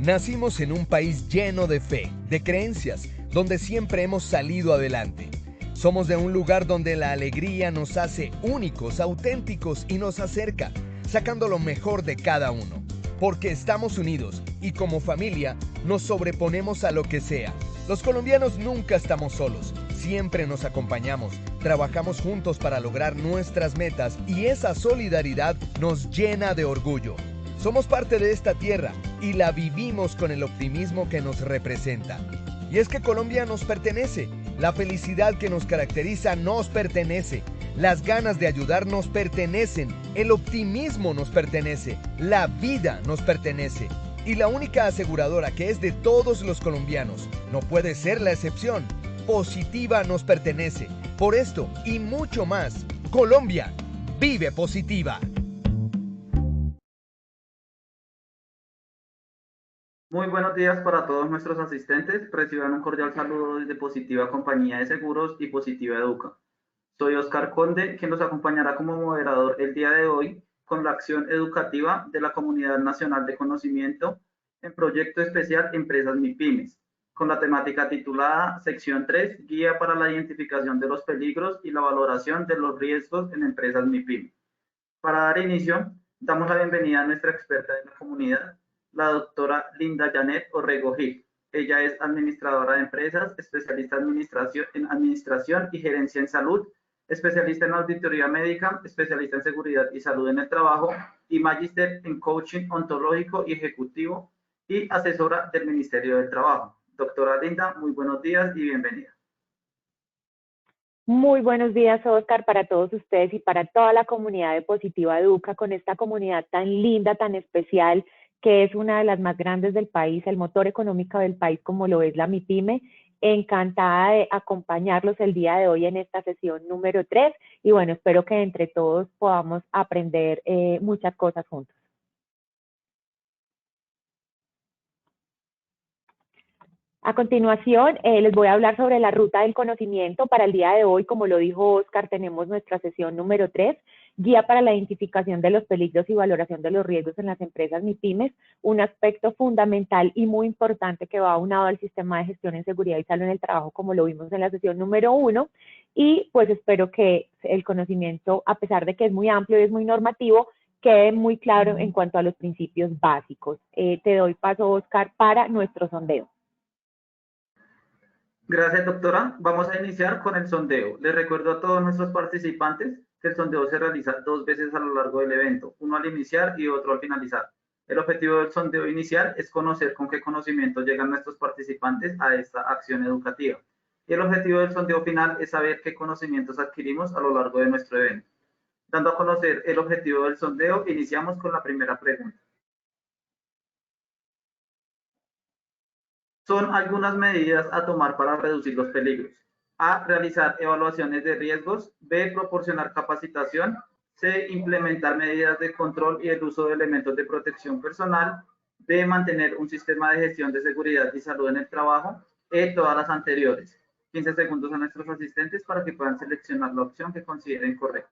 Nacimos en un país lleno de fe, de creencias, donde siempre hemos salido adelante. Somos de un lugar donde la alegría nos hace únicos, auténticos y nos acerca, sacando lo mejor de cada uno. Porque estamos unidos y como familia nos sobreponemos a lo que sea. Los colombianos nunca estamos solos, siempre nos acompañamos, trabajamos juntos para lograr nuestras metas y esa solidaridad nos llena de orgullo. Somos parte de esta tierra y la vivimos con el optimismo que nos representa. Y es que Colombia nos pertenece, la felicidad que nos caracteriza nos pertenece, las ganas de ayudar nos pertenecen, el optimismo nos pertenece, la vida nos pertenece. Y la única aseguradora que es de todos los colombianos, no puede ser la excepción, Positiva nos pertenece. Por esto y mucho más, Colombia vive positiva. Muy buenos días para todos nuestros asistentes. Reciban un cordial saludo desde Positiva Compañía de Seguros y Positiva Educa. Soy Oscar Conde, quien los acompañará como moderador el día de hoy con la acción educativa de la Comunidad Nacional de Conocimiento en proyecto especial Empresas MIPYMES, con la temática titulada Sección 3, Guía para la identificación de los peligros y la valoración de los riesgos en empresas MIPYMES. Para dar inicio, damos la bienvenida a nuestra experta de la comunidad, la doctora Linda Janet Orrego Gil. Ella es administradora de empresas, especialista en administración y gerencia en salud, especialista en auditoría médica, especialista en seguridad y salud en el trabajo y magíster en coaching ontológico y ejecutivo y asesora del Ministerio del Trabajo. Doctora Linda, muy buenos días y bienvenida. Muy buenos días, Oscar, para todos ustedes y para toda la comunidad de Positiva Educa, con esta comunidad tan linda, tan especial, que es una de las más grandes del país, el motor económico del país, como lo es la MIPYME. Encantada de acompañarlos el día de hoy en esta sesión número 3 y bueno, espero que entre todos podamos aprender muchas cosas juntos. A continuación, les voy a hablar sobre la ruta del conocimiento. Para el día de hoy, como lo dijo Oscar, tenemos nuestra sesión número 3, guía para la identificación de los peligros y valoración de los riesgos en las empresas MIPYMES, un aspecto fundamental y muy importante que va aunado al sistema de gestión en seguridad y salud en el trabajo, como lo vimos en la sesión número 1, y pues espero que el conocimiento, a pesar de que es muy amplio y es muy normativo, quede muy claro en cuanto a los principios básicos. Te doy paso, Oscar, para nuestro sondeo. Gracias, doctora. Vamos a iniciar con el sondeo. Les recuerdo a todos nuestros participantes que el sondeo se realiza 2 veces a lo largo del evento, uno al iniciar y otro al finalizar. El objetivo del sondeo inicial es conocer con qué conocimiento llegan nuestros participantes a esta acción educativa. Y el objetivo del sondeo final es saber qué conocimientos adquirimos a lo largo de nuestro evento. Dando a conocer el objetivo del sondeo, iniciamos con la primera pregunta. Son algunas medidas a tomar para reducir los peligros. A. Realizar evaluaciones de riesgos. B. Proporcionar capacitación. C. Implementar medidas de control y el uso de elementos de protección personal. D. Mantener un sistema de gestión de seguridad y salud en el trabajo. E. Todas las anteriores. 15 segundos a nuestros asistentes para que puedan seleccionar la opción que consideren correcta.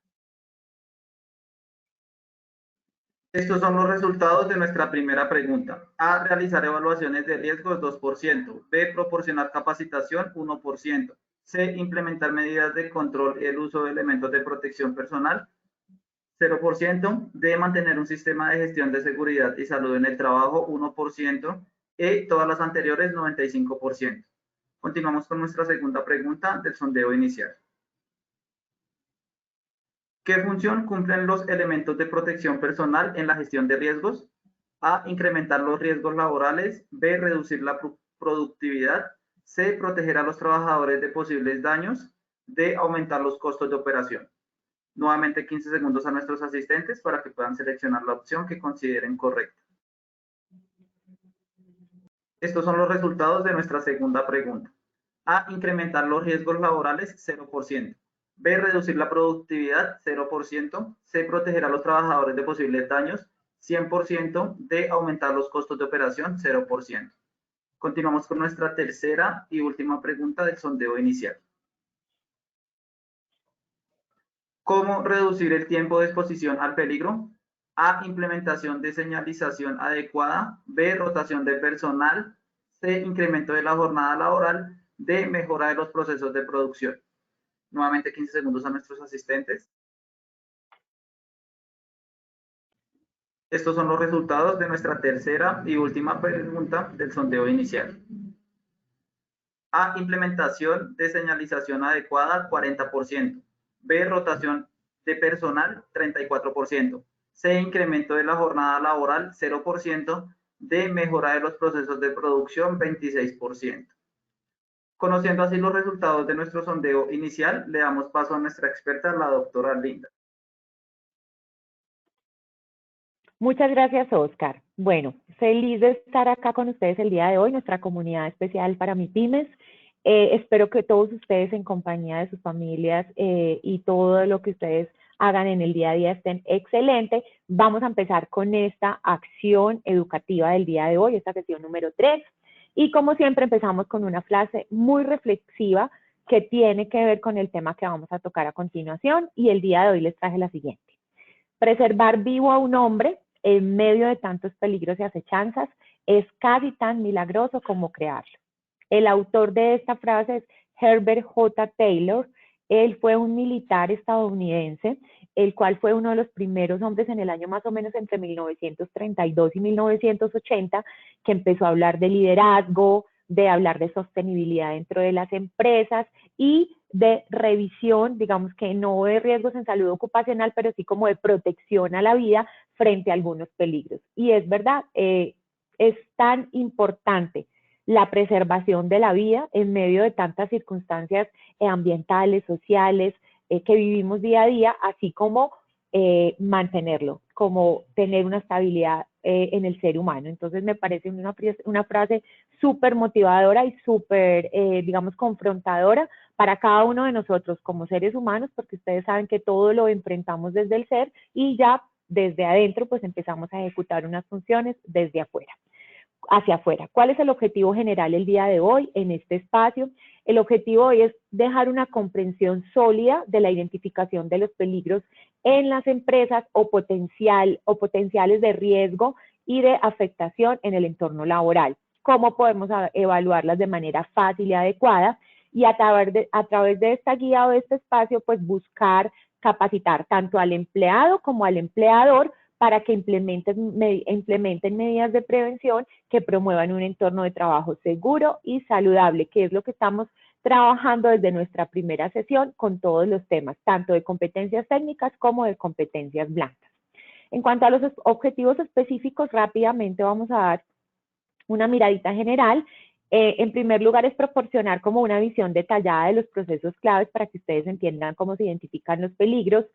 Estos son los resultados de nuestra primera pregunta. A. Realizar evaluaciones de riesgos 2%. B. Proporcionar capacitación 1%. C. Implementar medidas de control y el uso de elementos de protección personal 0%. D. Mantener un sistema de gestión de seguridad y salud en el trabajo 1%. E. Todas las anteriores 95%. Continuamos con nuestra segunda pregunta del sondeo inicial. ¿Qué función cumplen los elementos de protección personal en la gestión de riesgos? A. Incrementar los riesgos laborales. B. Reducir la productividad. C. Proteger a los trabajadores de posibles daños. D. Aumentar los costos de operación. Nuevamente 15 segundos a nuestros asistentes para que puedan seleccionar la opción que consideren correcta. Estos son los resultados de nuestra segunda pregunta. A. Incrementar los riesgos laborales 0%. B. Reducir la productividad 0%. C. Proteger a los trabajadores de posibles daños 100%. D. Aumentar los costos de operación 0%. Continuamos con nuestra tercera y última pregunta del sondeo inicial. ¿Cómo reducir el tiempo de exposición al peligro? A, implementación de señalización adecuada. B, rotación de personal. C, incremento de la jornada laboral. D, mejora de los procesos de producción. Nuevamente 15 segundos a nuestros asistentes. Estos son los resultados de nuestra tercera y última pregunta del sondeo inicial. A, implementación de señalización adecuada, 40%. B, rotación de personal, 34%. C, incremento de la jornada laboral, 0%. D, mejora de los procesos de producción, 26%. Conociendo así los resultados de nuestro sondeo inicial, le damos paso a nuestra experta, la doctora Linda. Muchas gracias, Oscar. Bueno, feliz de estar acá con ustedes el día de hoy, nuestra comunidad especial para MIPYMES. Espero que todos ustedes en compañía de sus familias y todo lo que ustedes hagan en el día a día estén excelentes. Vamos a empezar con esta acción educativa del día de hoy, esta sesión número 3. Y como siempre empezamos con una frase muy reflexiva que tiene que ver con el tema que vamos a tocar a continuación. Y el día de hoy les traje la siguiente. Preservar vivo a un hombre en medio de tantos peligros y acechanzas es casi tan milagroso como crearlo. El autor de esta frase es Herbert J. Taylor. Él fue un militar estadounidense, el cual fue uno de los primeros hombres en el año más o menos entre 1932 y 1980, que empezó a hablar de liderazgo, de hablar de sostenibilidad dentro de las empresas y de revisión, digamos que no de riesgos en salud ocupacional, pero sí como de protección a la vida frente a algunos peligros. Y es verdad, es tan importante la preservación de la vida en medio de tantas circunstancias ambientales, sociales, que vivimos día a día, así como mantenerlo, como tener una estabilidad en el ser humano. Entonces me parece una frase súper motivadora y súper, digamos, confrontadora para cada uno de nosotros como seres humanos, porque ustedes saben que todo lo enfrentamos desde el ser y ya desde adentro pues empezamos a ejecutar unas funciones desde afuera. Hacia afuera. ¿Cuál es el objetivo general el día de hoy en este espacio? El objetivo hoy es dejar una comprensión sólida de la identificación de los peligros en las empresas o potenciales de riesgo y de afectación en el entorno laboral. ¿Cómo podemos evaluarlas de manera fácil y adecuada? Y a través de esta guía o de este espacio, pues buscar capacitar tanto al empleado como al empleador para que implementen medidas de prevención que promuevan un entorno de trabajo seguro y saludable, que es lo que estamos trabajando desde nuestra primera sesión con todos los temas, tanto de competencias técnicas como de competencias blandas. En cuanto a los objetivos específicos, rápidamente vamos a dar una miradita general. En primer lugar, es proporcionar como una visión detallada de los procesos claves para que ustedes entiendan cómo se identifican los peligros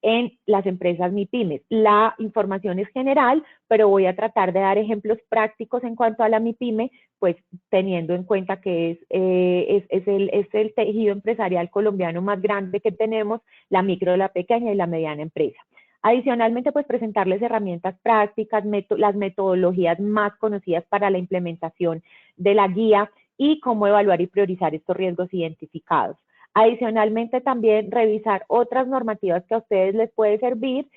en las empresas MIPYMES. La información es general, pero voy a tratar de dar ejemplos prácticos en cuanto a la MIPYME, pues teniendo en cuenta que es el tejido empresarial colombiano más grande que tenemos, la micro, la pequeña y la mediana empresa. Adicionalmente, pues presentarles herramientas prácticas, las metodologías más conocidas para la implementación de la guía y cómo evaluar y priorizar estos riesgos identificados. Adicionalmente, también revisar otras normativas que a ustedes les puede servir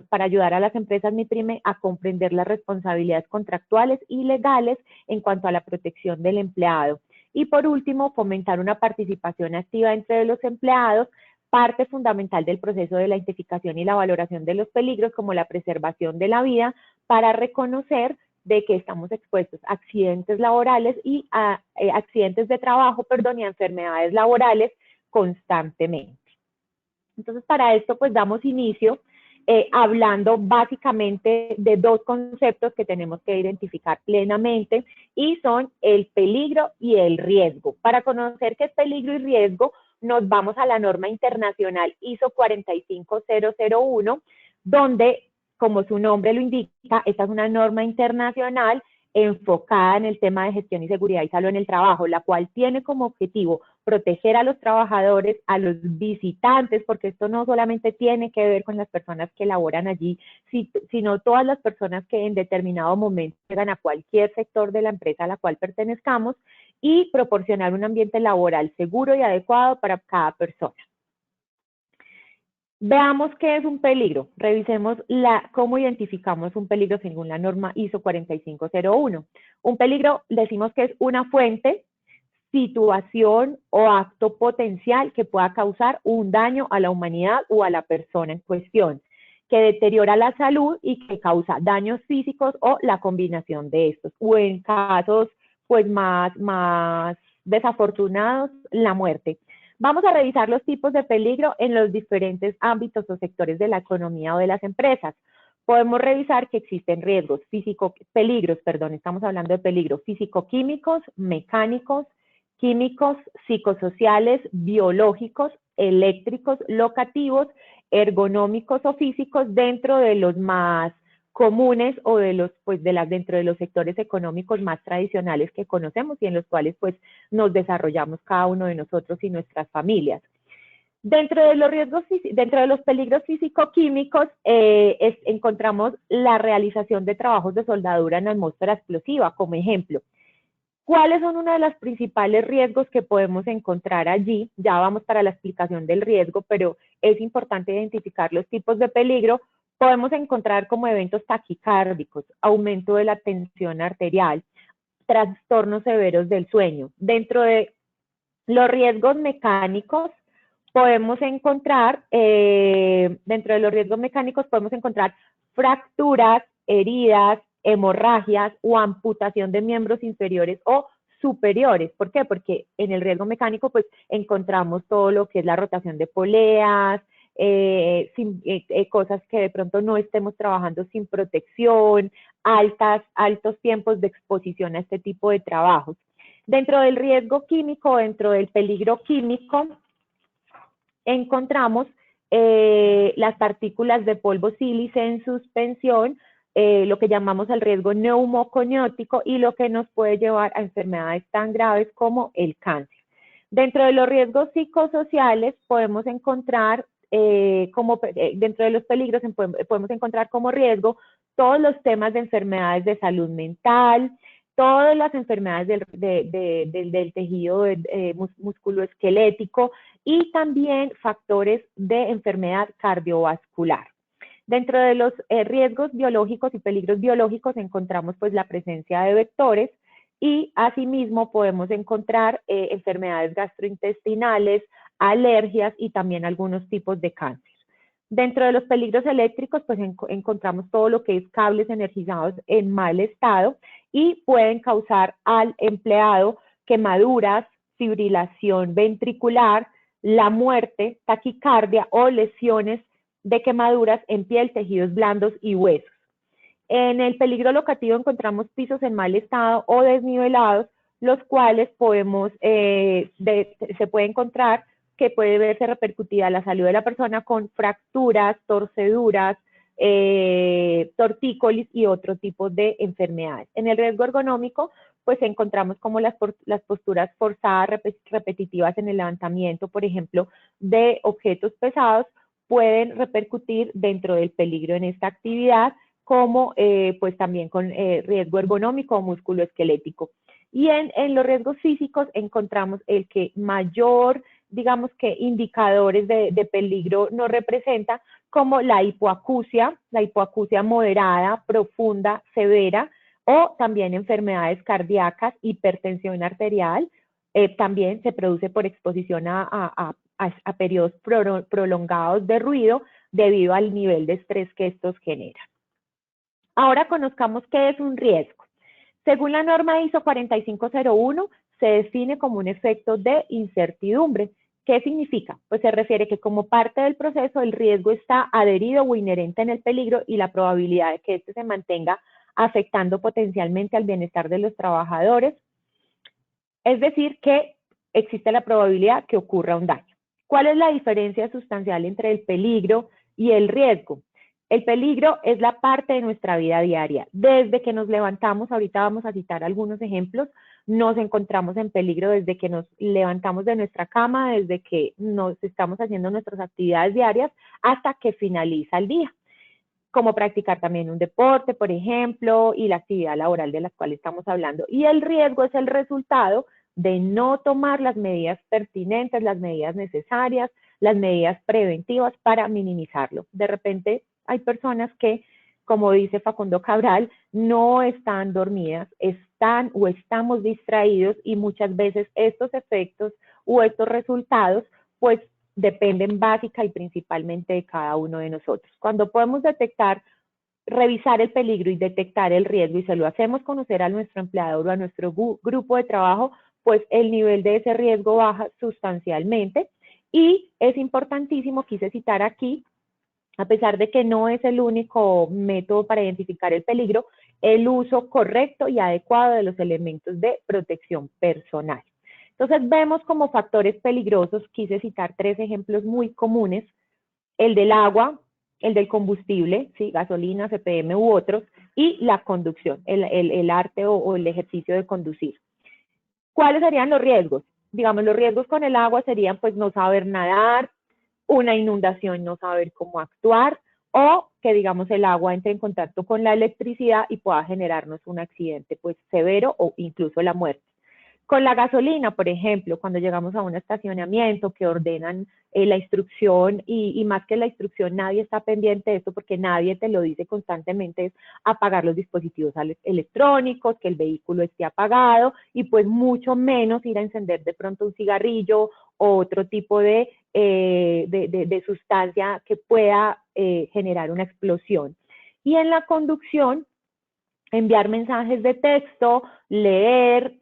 para ayudar a las empresas MIPYME a comprender las responsabilidades contractuales y legales en cuanto a la protección del empleado. Y por último, fomentar una participación activa entre los empleados, parte fundamental del proceso de la identificación y la valoración de los peligros, como la preservación de la vida, para reconocer de que estamos expuestos a accidentes laborales y a accidentes de trabajo, y a enfermedades laborales constantemente. Entonces, para esto, pues damos inicio hablando básicamente de dos conceptos que tenemos que identificar plenamente y son el peligro y el riesgo. Para conocer qué es peligro y riesgo, nos vamos a la norma internacional ISO 45001, donde, como su nombre lo indica, esta es una norma internacional enfocada en el tema de gestión y seguridad y salud en el trabajo, la cual tiene como objetivo proteger a los trabajadores, a los visitantes, porque esto no solamente tiene que ver con las personas que laboran allí, sino todas las personas que en determinado momento llegan a cualquier sector de la empresa a la cual pertenezcamos, y proporcionar un ambiente laboral seguro y adecuado para cada persona. Veamos qué es un peligro. Revisemos cómo identificamos un peligro según la norma ISO 4501. Un peligro decimos que es una fuente, situación o acto potencial que pueda causar un daño a la humanidad o a la persona en cuestión, que deteriora la salud y que causa daños físicos o la combinación de estos, o en casos pues más desafortunados, la muerte. Vamos a revisar los tipos de peligro en los diferentes ámbitos o sectores de la economía o de las empresas. Podemos revisar que existen riesgos estamos hablando de peligros físico-químicos, mecánicos, químicos, psicosociales, biológicos, eléctricos, locativos, ergonómicos o físicos dentro de los más comunes o dentro de los sectores económicos más tradicionales que conocemos y en los cuales pues nos desarrollamos cada uno de nosotros y nuestras familias. Dentro de los peligros físico-químicos encontramos la realización de trabajos de soldadura en atmósfera explosiva como ejemplo. ¿Cuáles son uno de los principales riesgos que podemos encontrar allí? Ya vamos para la explicación del riesgo, pero es importante identificar los tipos de peligro. Podemos encontrar como eventos taquicárdicos, aumento de la tensión arterial, trastornos severos del sueño. Dentro de los riesgos mecánicos podemos encontrar, fracturas, heridas, hemorragias o amputación de miembros inferiores o superiores. ¿Por qué? Porque en el riesgo mecánico pues encontramos todo lo que es la rotación de poleas, cosas que de pronto no estemos trabajando sin protección, altos tiempos de exposición a este tipo de trabajos. Dentro del riesgo químico, dentro del peligro químico, encontramos las partículas de polvo sílice en suspensión, lo que llamamos el riesgo neumoconiótico y lo que nos puede llevar a enfermedades tan graves como el cáncer. Dentro de los riesgos psicosociales podemos encontrar, dentro de los peligros podemos encontrar como riesgo todos los temas de enfermedades de salud mental, todas las enfermedades del tejido musculoesquelético y también factores de enfermedad cardiovascular. Dentro de los riesgos biológicos y peligros biológicos encontramos pues la presencia de vectores y asimismo podemos encontrar enfermedades gastrointestinales, alergias y también algunos tipos de cáncer. Dentro de los peligros eléctricos, pues encontramos todo lo que es cables energizados en mal estado y pueden causar al empleado quemaduras, fibrilación ventricular, la muerte, taquicardia o lesiones de quemaduras en piel, tejidos blandos y huesos. En el peligro locativo encontramos pisos en mal estado o desnivelados, los cuales se puede encontrar que puede verse repercutida la salud de la persona con fracturas, torceduras, tortícolis y otro tipo de enfermedades. En el riesgo ergonómico, pues encontramos como las posturas forzadas repetitivas en el levantamiento, por ejemplo, de objetos pesados, pueden repercutir dentro del peligro en esta actividad, como pues también con riesgo ergonómico o musculoesquelético. Y en los riesgos físicos encontramos el que mayor, digamos que indicadores de peligro nos representa, como la hipoacusia moderada, profunda, severa, o también enfermedades cardíacas, hipertensión arterial, también se produce por exposición a periodos prolongados de ruido debido al nivel de estrés que estos generan. Ahora conozcamos qué es un riesgo. Según la norma ISO 4501, se define como un efecto de incertidumbre. ¿Qué significa? Pues se refiere que como parte del proceso el riesgo está adherido o inherente en el peligro y la probabilidad de que éste se mantenga afectando potencialmente al bienestar de los trabajadores. Es decir, que existe la probabilidad que ocurra un daño. ¿Cuál es la diferencia sustancial entre el peligro y el riesgo? El peligro es la parte de nuestra vida diaria. Desde que nos levantamos, ahorita vamos a citar algunos ejemplos, nos encontramos en peligro desde que nos levantamos de nuestra cama, desde que nos estamos haciendo nuestras actividades diarias hasta que finaliza el día. Como practicar también un deporte, por ejemplo, y la actividad laboral de la cual estamos hablando. Y el riesgo es el resultado de no tomar las medidas pertinentes, las medidas necesarias, las medidas preventivas para minimizarlo. De repente hay personas que, como dice Facundo Cabral, no están dormidas, están o estamos distraídos y muchas veces estos efectos o estos resultados pues dependen básica y principalmente de cada uno de nosotros. Cuando podemos detectar, revisar el peligro y detectar el riesgo y se lo hacemos conocer a nuestro empleador o a nuestro grupo de trabajo, pues el nivel de ese riesgo baja sustancialmente. Y es importantísimo, quise citar aquí, a pesar de que no es el único método para identificar el peligro, el uso correcto y adecuado de los elementos de protección personal. Entonces vemos como factores peligrosos, quise citar 3 ejemplos muy comunes, el del agua, el del combustible, ¿sí? Gasolina, CPM u otros, y la conducción, el arte o el ejercicio de conducir. ¿Cuáles serían los riesgos? Digamos, los riesgos con el agua serían pues no saber nadar, una inundación, no saber cómo actuar, o que digamos el agua entre en contacto con la electricidad y pueda generarnos un accidente pues severo o incluso la muerte. Con la gasolina, por ejemplo, cuando llegamos a un estacionamiento que ordenan la instrucción y más que la instrucción, nadie está pendiente de esto porque nadie te lo dice constantemente, es apagar los dispositivos electrónicos, que el vehículo esté apagado y pues mucho menos ir a encender de pronto un cigarrillo o otro tipo de sustancia que pueda generar una explosión. Y en la conducción, enviar mensajes de texto, leer,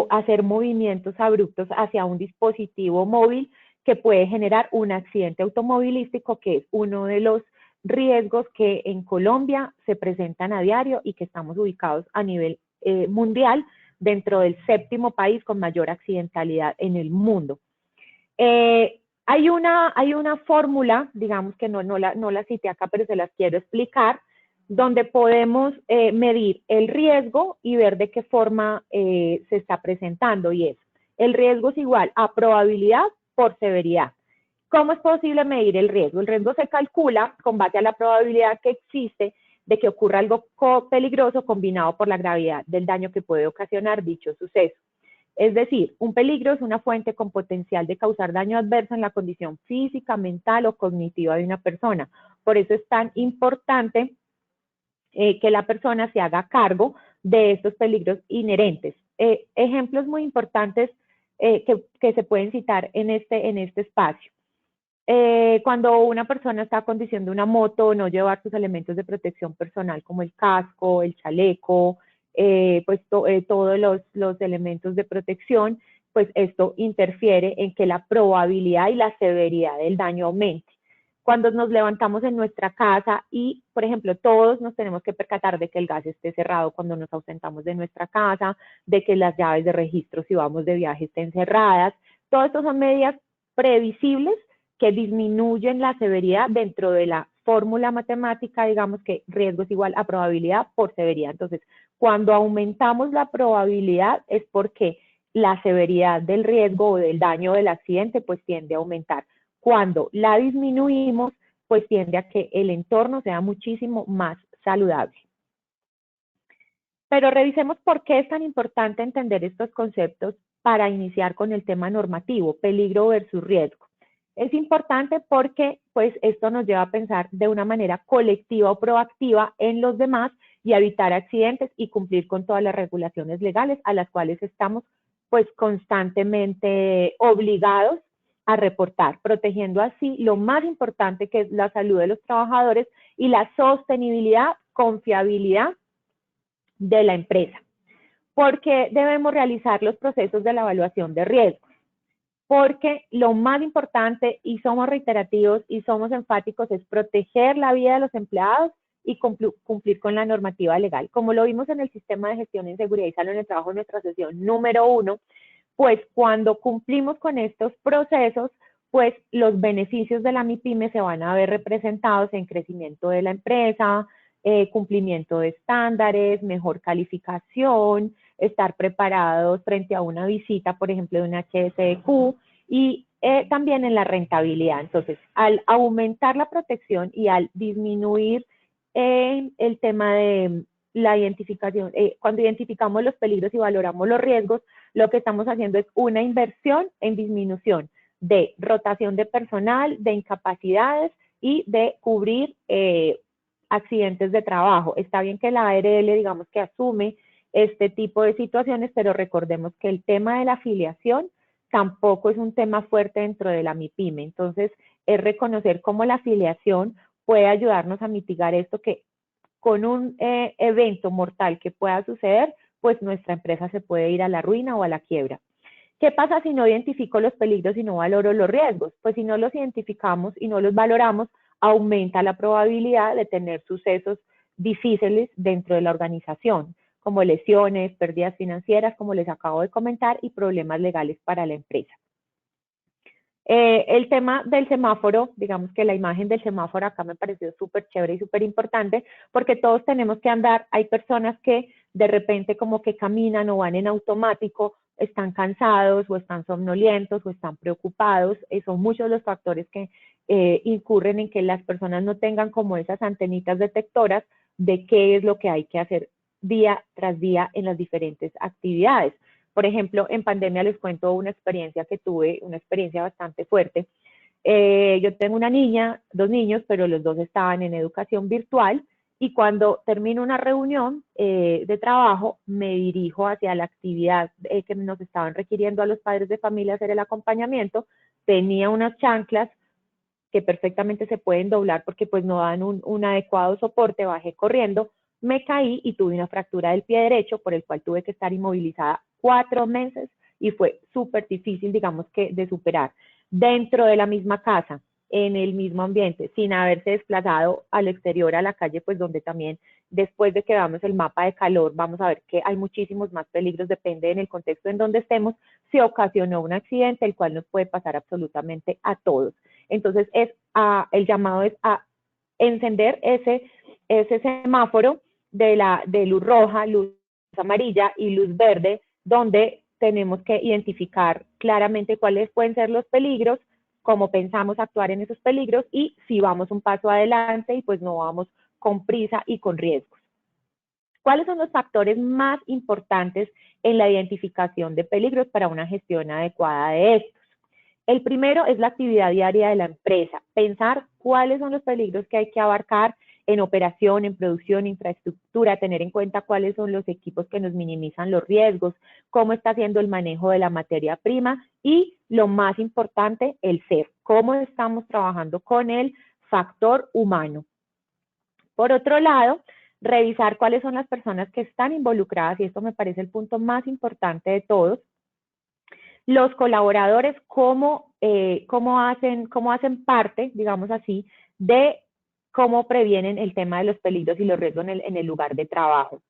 hacer movimientos abruptos hacia un dispositivo móvil que puede generar un accidente automovilístico, que es uno de los riesgos que en Colombia se presentan a diario y que estamos ubicados a nivel mundial dentro del 7º país con mayor accidentalidad en el mundo. Hay una fórmula, digamos que no la cité acá, pero se las quiero explicar, donde podemos medir el riesgo y ver de qué forma se está presentando, y es, el riesgo es igual a probabilidad por severidad. ¿Cómo es posible medir el riesgo? El riesgo se calcula con base a la probabilidad que existe de que ocurra algo peligroso combinado por la gravedad del daño que puede ocasionar dicho suceso. Es decir, un peligro es una fuente con potencial de causar daño adverso en la condición física, mental o cognitiva de una persona. Por eso es tan importante que la persona se haga cargo de estos peligros inherentes. Ejemplos muy importantes que se pueden citar en este espacio. Cuando una persona está conduciendo una moto, no llevar sus elementos de protección personal como el casco, el chaleco, todos los elementos de protección, pues esto interfiere en que la probabilidad y la severidad del daño aumente. Cuando nos levantamos en nuestra casa y, por ejemplo, todos nos tenemos que percatar de que el gas esté cerrado cuando nos ausentamos de nuestra casa, de que las llaves de registro si vamos de viaje estén cerradas. Todo esto son medidas previsibles que disminuyen la severidad dentro de la fórmula matemática, digamos que riesgo es igual a probabilidad por severidad. Entonces, cuando aumentamos la probabilidad es porque la severidad del riesgo o del daño del accidente pues tiende a aumentar. Cuando la disminuimos, pues tiende a que el entorno sea muchísimo más saludable. Pero revisemos por qué es tan importante entender estos conceptos para iniciar con el tema normativo, peligro versus riesgo. Es importante porque pues esto nos lleva a pensar de una manera colectiva o proactiva en los demás y a evitar accidentes y cumplir con todas las regulaciones legales a las cuales estamos pues constantemente obligados a reportar, protegiendo así lo más importante que es la salud de los trabajadores y la sostenibilidad, confiabilidad de la empresa. ¿Por qué debemos realizar los procesos de la evaluación de riesgos? Porque lo más importante, y somos reiterativos y somos enfáticos, es proteger la vida de los empleados y cumplir con la normativa legal. Como lo vimos en el sistema de gestión en seguridad y salud en el trabajo en nuestra sesión número 1, pues cuando cumplimos con estos procesos, pues los beneficios de la MIPYME se van a ver representados en crecimiento de la empresa, cumplimiento de estándares, mejor calificación, estar preparados frente a una visita, por ejemplo, de un HSEQ, y también en la rentabilidad. Entonces, al aumentar la protección y al disminuir el tema de la identificación, cuando identificamos los peligros y valoramos los riesgos, lo que estamos haciendo es una inversión en disminución de rotación de personal, de incapacidades y de cubrir accidentes de trabajo. Está bien que la ARL, digamos que asume este tipo de situaciones, pero recordemos que el tema de la afiliación tampoco es un tema fuerte dentro de la MIPYME. Entonces, es reconocer cómo la afiliación puede ayudarnos a mitigar esto, que con un evento mortal que pueda suceder, pues nuestra empresa se puede ir a la ruina o a la quiebra. ¿Qué pasa si no identifico los peligros y no valoro los riesgos? Pues si no los identificamos y no los valoramos, aumenta la probabilidad de tener sucesos difíciles dentro de la organización, como lesiones, pérdidas financieras, como les acabo de comentar, y problemas legales para la empresa. El tema del semáforo, digamos que la imagen del semáforo acá me pareció súper chévere y súper importante, porque todos tenemos que andar. Hay personas que de repente como que caminan o van en automático, están cansados o están somnolientos o están preocupados. Son muchos los factores que incurren en que las personas no tengan como esas antenitas detectoras de qué es lo que hay que hacer día tras día en las diferentes actividades. Por ejemplo, en pandemia les cuento una experiencia que tuve, una experiencia bastante fuerte. Yo tengo una niña, 2 niños, pero los 2 estaban en educación virtual, y cuando termino una reunión de trabajo, me dirijo hacia la actividad que nos estaban requiriendo a los padres de familia hacer el acompañamiento. Tenía unas chanclas que perfectamente se pueden doblar porque pues no dan un adecuado soporte, bajé corriendo, me caí y tuve una fractura del pie derecho, por el cual tuve que estar inmovilizada 4 meses y fue súper difícil, digamos que, de superar. Dentro de la misma casa, en el mismo ambiente, sin haberse desplazado al exterior, a la calle, pues donde también después de que veamos el mapa de calor, vamos a ver que hay muchísimos más peligros, depende en el contexto en donde estemos, se ocasionó un accidente, el cual nos puede pasar absolutamente a todos. Entonces, el llamado es a encender ese semáforo de luz roja, luz amarilla y luz verde, donde tenemos que identificar claramente cuáles pueden ser los peligros, cómo pensamos actuar en esos peligros y si vamos un paso adelante y pues no vamos con prisa y con riesgos. ¿Cuáles son los factores más importantes en la identificación de peligros para una gestión adecuada de estos? El primero es la actividad diaria de la empresa, pensar cuáles son los peligros que hay que abarcar en operación, en producción, infraestructura, tener en cuenta cuáles son los equipos que nos minimizan los riesgos, cómo está haciendo el manejo de la materia prima y, lo más importante, el ser, cómo estamos trabajando con el factor humano. Por otro lado, revisar cuáles son las personas que están involucradas, y esto me parece el punto más importante de todos. Los colaboradores, cómo hacen parte, digamos así, de cómo previenen el tema de los peligros y los riesgos en el lugar de trabajo.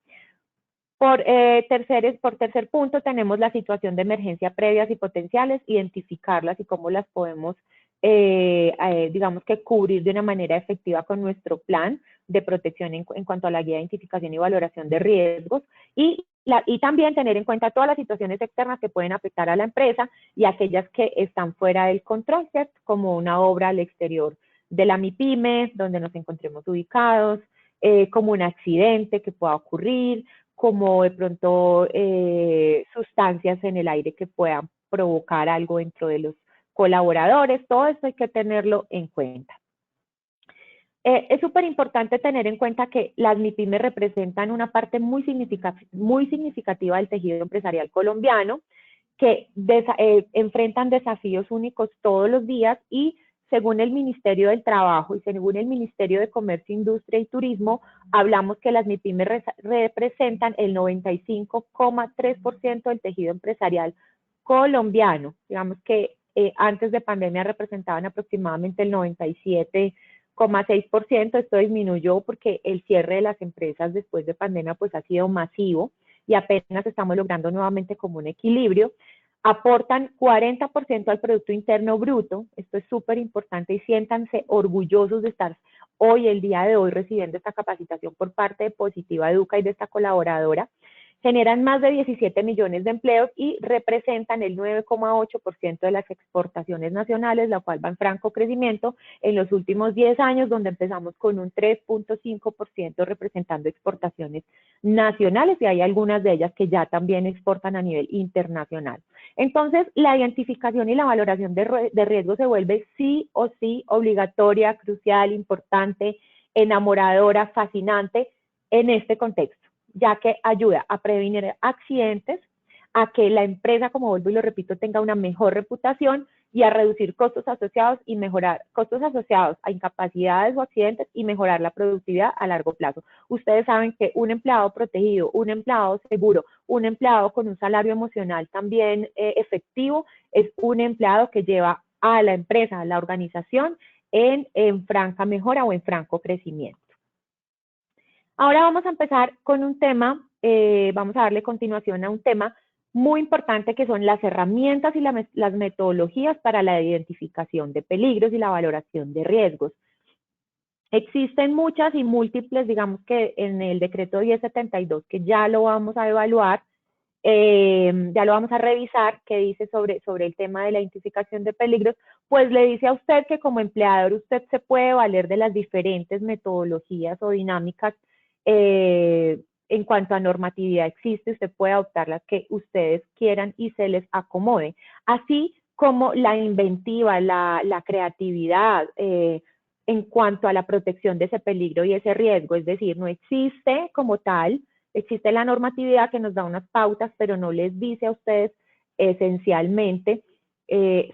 Por tercer punto, tenemos la situación de emergencia previas y potenciales, identificarlas y cómo las podemos, digamos que cubrir de una manera efectiva con nuestro plan de protección en cuanto a la guía de identificación y valoración de riesgos, y también tener en cuenta todas las situaciones externas que pueden afectar a la empresa y aquellas que están fuera del control, ¿cierto? Como una obra al exterior de la MIPYME, donde nos encontremos ubicados, como un accidente que pueda ocurrir, como de pronto sustancias en el aire que puedan provocar algo dentro de los colaboradores. Todo esto hay que tenerlo en cuenta. Es súper importante tener en cuenta que las MIPYME representan una parte muy significativa del tejido empresarial colombiano, que enfrentan desafíos únicos todos los días, y según el Ministerio del Trabajo y según el Ministerio de Comercio, Industria y Turismo, hablamos que las MIPYME representan el 95,3% del tejido empresarial colombiano. Digamos que antes de pandemia representaban aproximadamente el 97,6%. Esto disminuyó porque el cierre de las empresas después de pandemia pues ha sido masivo y apenas estamos logrando nuevamente como un equilibrio. Aportan 40% al Producto Interno Bruto, esto es súper importante, y siéntanse orgullosos de estar hoy, el día de hoy, recibiendo esta capacitación por parte de Positiva Educa y de esta colaboradora. generan más de 17 millones de empleos y representan el 9,8% de las exportaciones nacionales, la cual va en franco crecimiento en los últimos 10 años, donde empezamos con un 3,5% representando exportaciones nacionales, y hay algunas de ellas que ya también exportan a nivel internacional. Entonces, la identificación y la valoración de riesgo se vuelve sí o sí obligatoria, crucial, importante, enamoradora, fascinante en este contexto, ya que ayuda a prevenir accidentes, a que la empresa, como vuelvo y lo repito, tenga una mejor reputación y a reducir costos asociados y mejorar costos asociados a incapacidades o accidentes y mejorar la productividad a largo plazo. Ustedes saben que un empleado protegido, un empleado seguro, un empleado con un salario emocional también efectivo, es un empleado que lleva a la empresa, a la organización, en franca mejora o en franco crecimiento. Ahora vamos a empezar con un tema, vamos a darle continuación a un tema muy importante que son las herramientas y las metodologías para la identificación de peligros y la valoración de riesgos. Existen muchas y múltiples, digamos que en el decreto 1072, que ya lo vamos a evaluar, ya lo vamos a revisar, que dice sobre el tema de la identificación de peligros, pues le dice a usted que como empleador usted se puede valer de las diferentes metodologías o dinámicas en cuanto a normatividad existe, usted puede adoptar las que ustedes quieran y se les acomode, así como la inventiva, la creatividad en cuanto a la protección de ese peligro y ese riesgo, es decir, no existe como tal. Existe la normatividad que nos da unas pautas, pero no les dice a ustedes esencialmente,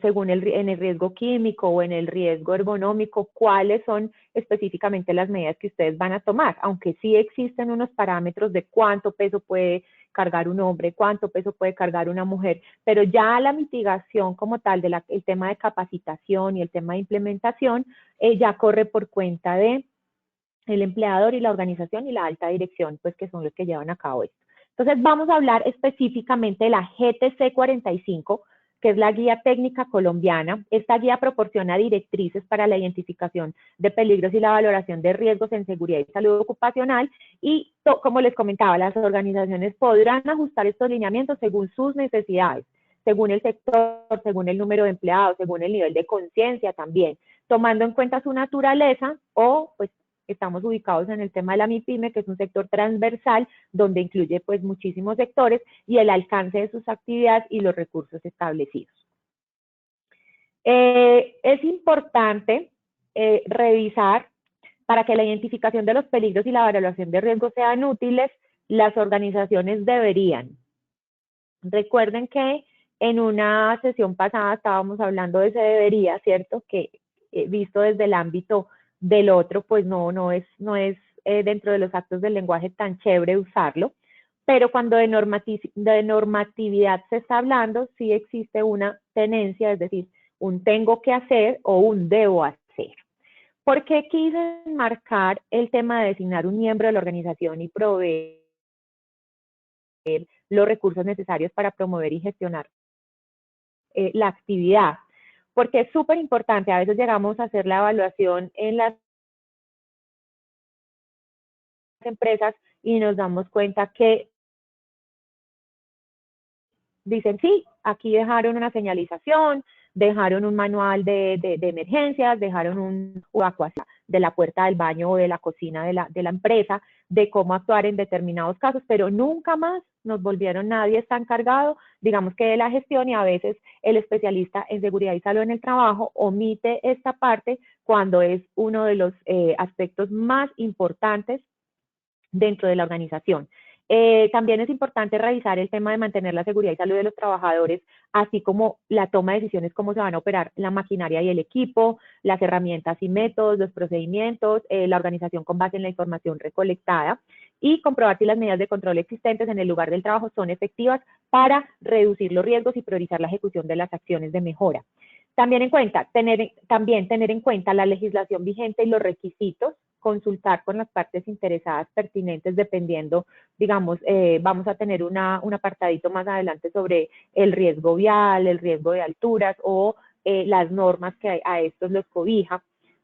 según en el riesgo químico o en el riesgo ergonómico, cuáles son específicamente las medidas que ustedes van a tomar, aunque sí existen unos parámetros de cuánto peso puede cargar un hombre, cuánto peso puede cargar una mujer, pero ya la mitigación como tal el tema de capacitación y el tema de implementación ya corre por cuenta de el empleador y la organización y la alta dirección, pues que son los que llevan a cabo esto. Entonces vamos a hablar específicamente de la GTC 45, que es la guía técnica colombiana. Esta guía proporciona directrices para la identificación de peligros y la valoración de riesgos en seguridad y salud ocupacional y, como les comentaba, las organizaciones podrán ajustar estos lineamientos según sus necesidades, según el sector, según el número de empleados, según el nivel de conciencia también, tomando en cuenta su naturaleza o pues estamos ubicados en el tema de la MIPYME, que es un sector transversal donde incluye pues muchísimos sectores y el alcance de sus actividades y los recursos establecidos. Es importante revisar para que la identificación de los peligros y la evaluación de riesgos sean útiles, las organizaciones deberían. Recuerden que en una sesión pasada estábamos hablando de ese debería, ¿cierto? Que visto desde el ámbito del otro, pues no es dentro de los actos del lenguaje tan chévere usarlo, pero cuando de normatividad se está hablando, sí existe una tenencia, es decir, un tengo que hacer o un debo hacer. ¿Por qué quise marcar el tema de designar un miembro de la organización y proveer los recursos necesarios para promover y gestionar la actividad? Porque es súper importante, a veces llegamos a hacer la evaluación en las empresas y nos damos cuenta que dicen, sí, aquí dejaron una señalización, dejaron un manual de emergencias, dejaron un evacuación de la puerta del baño o de la cocina de la empresa, de cómo actuar en determinados casos, pero nunca más nos volvieron, nadie está encargado, digamos que de la gestión, y a veces el especialista en seguridad y salud en el trabajo omite esta parte cuando es uno de los aspectos más importantes dentro de la organización. También es importante revisar el tema de mantener la seguridad y salud de los trabajadores, así como la toma de decisiones, cómo se van a operar la maquinaria y el equipo, las herramientas y métodos, los procedimientos, la organización con base en la información recolectada y comprobar si las medidas de control existentes en el lugar del trabajo son efectivas para reducir los riesgos y priorizar la ejecución de las acciones de mejora. También tener en cuenta la legislación vigente y los requisitos, consultar con las partes interesadas pertinentes dependiendo, digamos, vamos a tener un apartadito más adelante sobre el riesgo vial, el riesgo de alturas o las normas que a estos los cobija.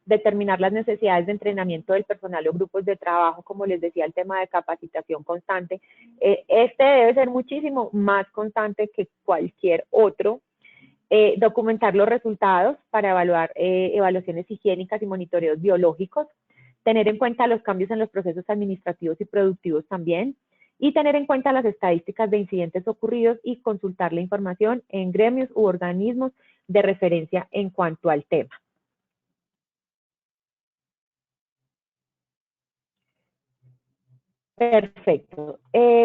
determinar las necesidades de entrenamiento del personal o grupos de trabajo, como les decía, el tema de capacitación constante. Este debe ser muchísimo más constante que cualquier otro. Documentar los resultados para evaluar evaluaciones higiénicas y monitoreos biológicos, tener en cuenta los cambios en los procesos administrativos y productivos también, y tener en cuenta las estadísticas de incidentes ocurridos y consultar la información en gremios u organismos de referencia en cuanto al tema. Perfecto.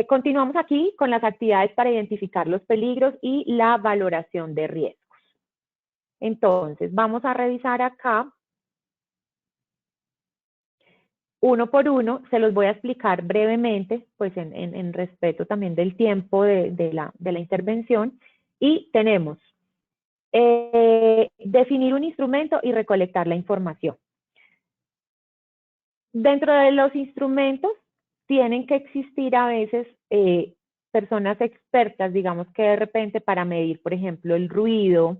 Continuamos aquí con las actividades para identificar los peligros y la valoración de riesgos. Entonces, vamos a revisar acá. Uno por uno, se los voy a explicar brevemente, pues en respeto también del tiempo de la intervención. Y tenemos definir un instrumento y recolectar la información. Dentro de los instrumentos, tienen que existir a veces personas expertas, digamos que de repente para medir, por ejemplo, el ruido,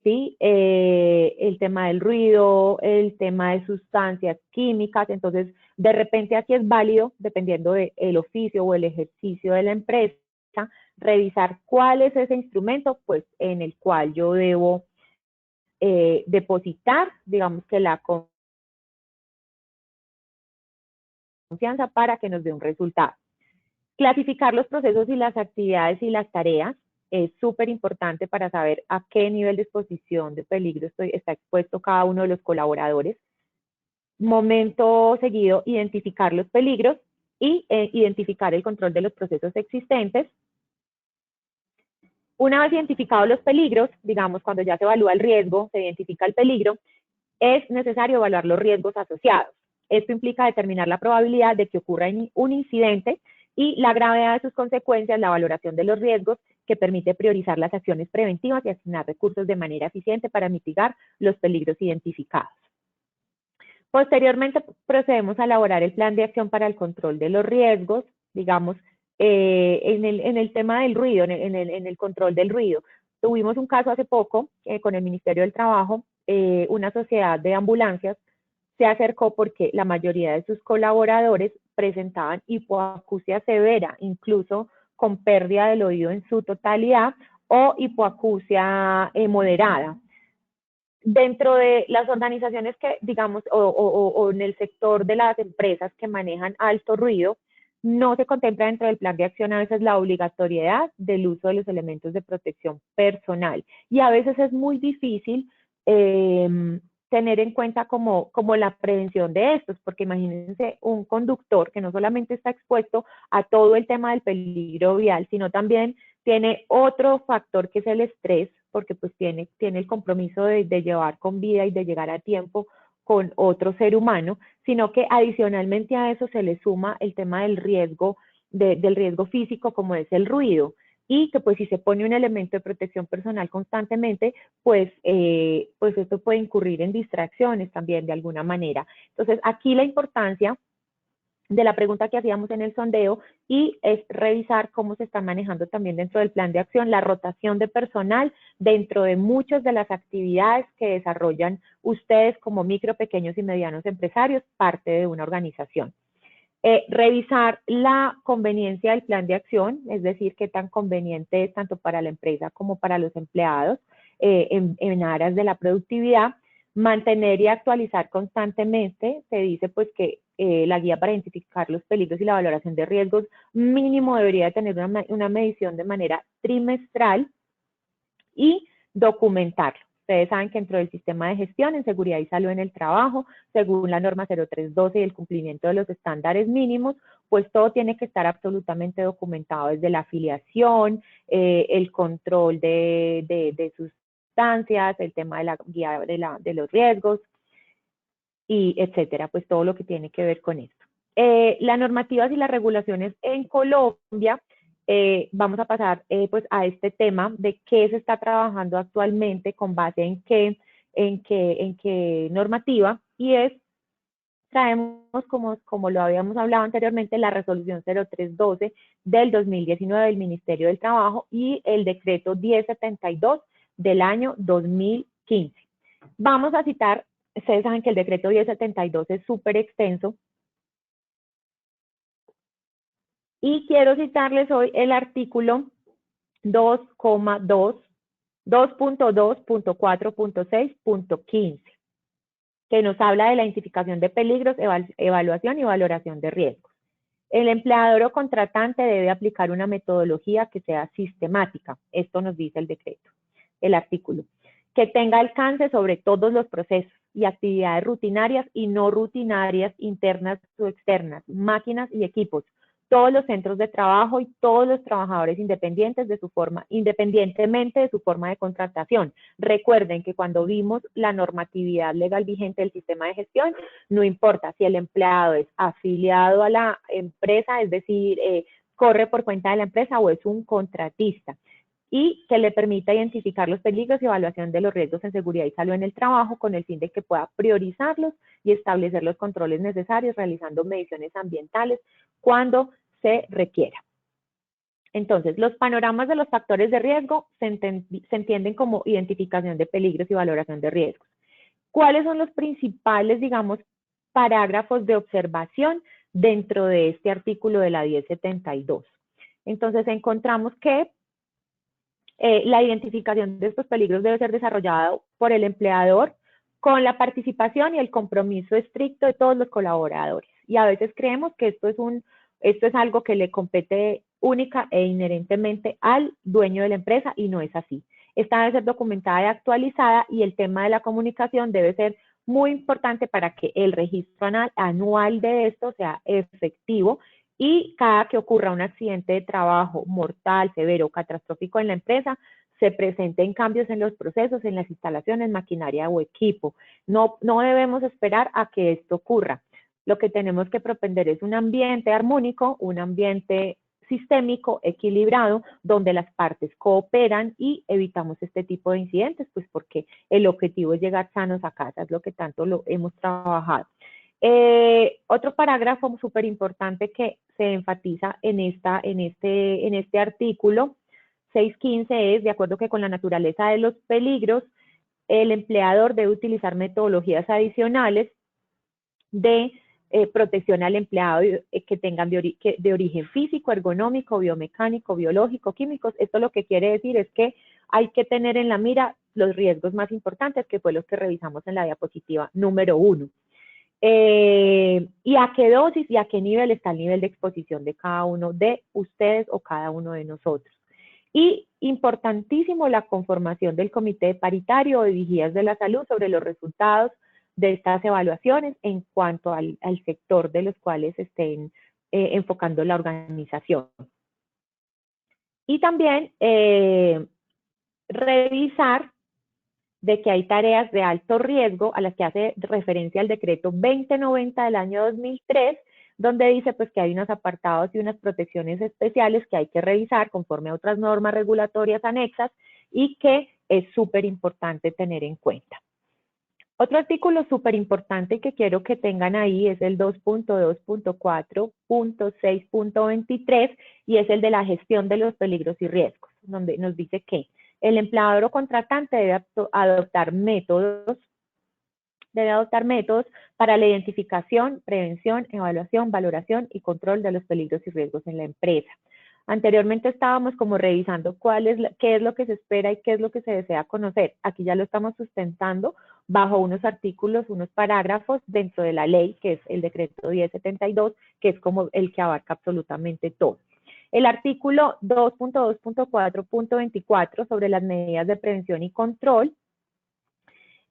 ¿sí? El tema del ruido, el tema de sustancias químicas. Entonces, de repente aquí es válido, dependiendo del oficio o el ejercicio de la empresa, revisar cuál es ese instrumento, pues, en el cual yo debo depositar, digamos que la confianza para que nos dé un resultado. Clasificar los procesos y las actividades y las tareas es súper importante para saber a qué nivel de exposición de peligro está expuesto cada uno de los colaboradores. Momento seguido, identificar los peligros y identificar el control de los procesos existentes. Una vez identificados los peligros, digamos, cuando ya se evalúa el riesgo, se identifica el peligro, es necesario evaluar los riesgos asociados. Esto implica determinar la probabilidad de que ocurra un incidente y la gravedad de sus consecuencias, la valoración de los riesgos, que permite priorizar las acciones preventivas y asignar recursos de manera eficiente para mitigar los peligros identificados. Posteriormente, procedemos a elaborar el plan de acción para el control de los riesgos, digamos, en el tema del ruido, en el control del ruido. Tuvimos un caso hace poco con el Ministerio del Trabajo, una sociedad de ambulancias se acercó porque la mayoría de sus colaboradores presentaban hipoacusia severa, incluso con pérdida del oído en su totalidad, o hipoacusia moderada. Dentro de las organizaciones que, digamos, o en el sector de las empresas que manejan alto ruido, no se contempla dentro del plan de acción a veces la obligatoriedad del uso de los elementos de protección personal. Y a veces es muy difícil tener en cuenta como la prevención de estos, porque imagínense un conductor que no solamente está expuesto a todo el tema del peligro vial, sino también tiene otro factor que es el estrés, porque pues tiene el compromiso de llevar con vida y de llegar a tiempo con otro ser humano, sino que adicionalmente a eso se le suma el tema del riesgo, del riesgo físico, como es el ruido, y que pues si se pone un elemento de protección personal constantemente, pues esto puede incurrir en distracciones también de alguna manera. Entonces aquí la importancia de la pregunta que hacíamos en el sondeo y es revisar cómo se está manejando también dentro del plan de acción la rotación de personal dentro de muchas de las actividades que desarrollan ustedes como micro, pequeños y medianos empresarios, parte de una organización. Revisar la conveniencia del plan de acción, es decir, qué tan conveniente es tanto para la empresa como para los empleados en aras de la productividad. Mantener y actualizar constantemente, se dice pues que la guía para identificar los peligros y la valoración de riesgos mínimo debería tener una medición de manera trimestral y documentarlo. Ustedes saben que dentro del sistema de gestión en seguridad y salud en el trabajo, según la norma 0312 y el cumplimiento de los estándares mínimos, pues todo tiene que estar absolutamente documentado desde la afiliación, el control de sustancias, el tema de la guía de los riesgos, y etcétera, pues todo lo que tiene que ver con esto. Las normativas y las regulaciones en Colombia, vamos a pasar pues a este tema de qué se está trabajando actualmente con base en qué normativa, y traemos, como lo habíamos hablado anteriormente, la resolución 0312 del 2019 del Ministerio del Trabajo y el decreto 1072 del año 2015. Vamos a citar Ustedes saben que el decreto 1072 es súper extenso. Y quiero citarles hoy el artículo 2.2.4.6.15, que nos habla de la identificación de peligros, evaluación y valoración de riesgos. El empleador o contratante debe aplicar una metodología que sea sistemática. Esto nos dice el decreto, el artículo. Que tenga alcance sobre todos los procesos y actividades rutinarias y no rutinarias, internas o externas, máquinas y equipos, todos los centros de trabajo y todos los trabajadores independientemente de su forma de contratación. Recuerden que cuando vimos la normatividad legal vigente del sistema de gestión, no importa si el empleado es afiliado a la empresa, es decir, corre por cuenta de la empresa o es un contratista, y que le permita identificar los peligros y evaluación de los riesgos en seguridad y salud en el trabajo con el fin de que pueda priorizarlos y establecer los controles necesarios realizando mediciones ambientales cuando se requiera. Entonces, los panoramas de los factores de riesgo se entienden como identificación de peligros y valoración de riesgos. ¿Cuáles son los principales, digamos, parágrafos de observación dentro de este artículo de la 1072? Entonces, encontramos que la identificación de estos peligros debe ser desarrollada por el empleador con la participación y el compromiso estricto de todos los colaboradores. Y a veces creemos que esto es algo que le compete única e inherentemente al dueño de la empresa, y no es así. Esta debe ser documentada y actualizada, y el tema de la comunicación debe ser muy importante para que el registro anual de esto sea efectivo, y cada que ocurra un accidente de trabajo mortal, severo o catastrófico en la empresa, se presenten cambios en los procesos, en las instalaciones, maquinaria o equipo. No debemos esperar a que esto ocurra. Lo que tenemos que propender es un ambiente armónico, un ambiente sistémico, equilibrado, donde las partes cooperan y evitamos este tipo de incidentes, pues porque el objetivo es llegar sanos a casa, es lo que tanto lo hemos trabajado. Otro parágrafo súper importante que se enfatiza en este artículo 615 es, de acuerdo que con la naturaleza de los peligros, el empleador debe utilizar metodologías adicionales de protección al empleado que tengan de origen físico, ergonómico, biomecánico, biológico, químicos. Esto lo que quiere decir es que hay que tener en la mira los riesgos más importantes, que fue los que revisamos en la diapositiva número 1. Y a qué dosis y a qué nivel está el nivel de exposición de cada uno de ustedes o cada uno de nosotros. Y importantísimo, la conformación del comité paritario de vigías de la salud sobre los resultados de estas evaluaciones en cuanto al sector de los cuales estén enfocando la organización. Y también revisar de que hay tareas de alto riesgo a las que hace referencia el decreto 2090 del año 2003, donde dice pues que hay unos apartados y unas protecciones especiales que hay que revisar conforme a otras normas regulatorias anexas y que es súper importante tener en cuenta. Otro artículo súper importante que quiero que tengan ahí es el 2.2.4.6.23, y es el de la gestión de los peligros y riesgos, donde nos dice que el empleador o contratante debe adoptar métodos para la identificación, prevención, evaluación, valoración y control de los peligros y riesgos en la empresa. Anteriormente estábamos como revisando qué es lo que se espera y qué es lo que se desea conocer. Aquí ya lo estamos sustentando bajo unos artículos, unos parágrafos dentro de la ley, que es el decreto 1072, que es como el que abarca absolutamente todo. El artículo 2.2.4.24 sobre las medidas de prevención y control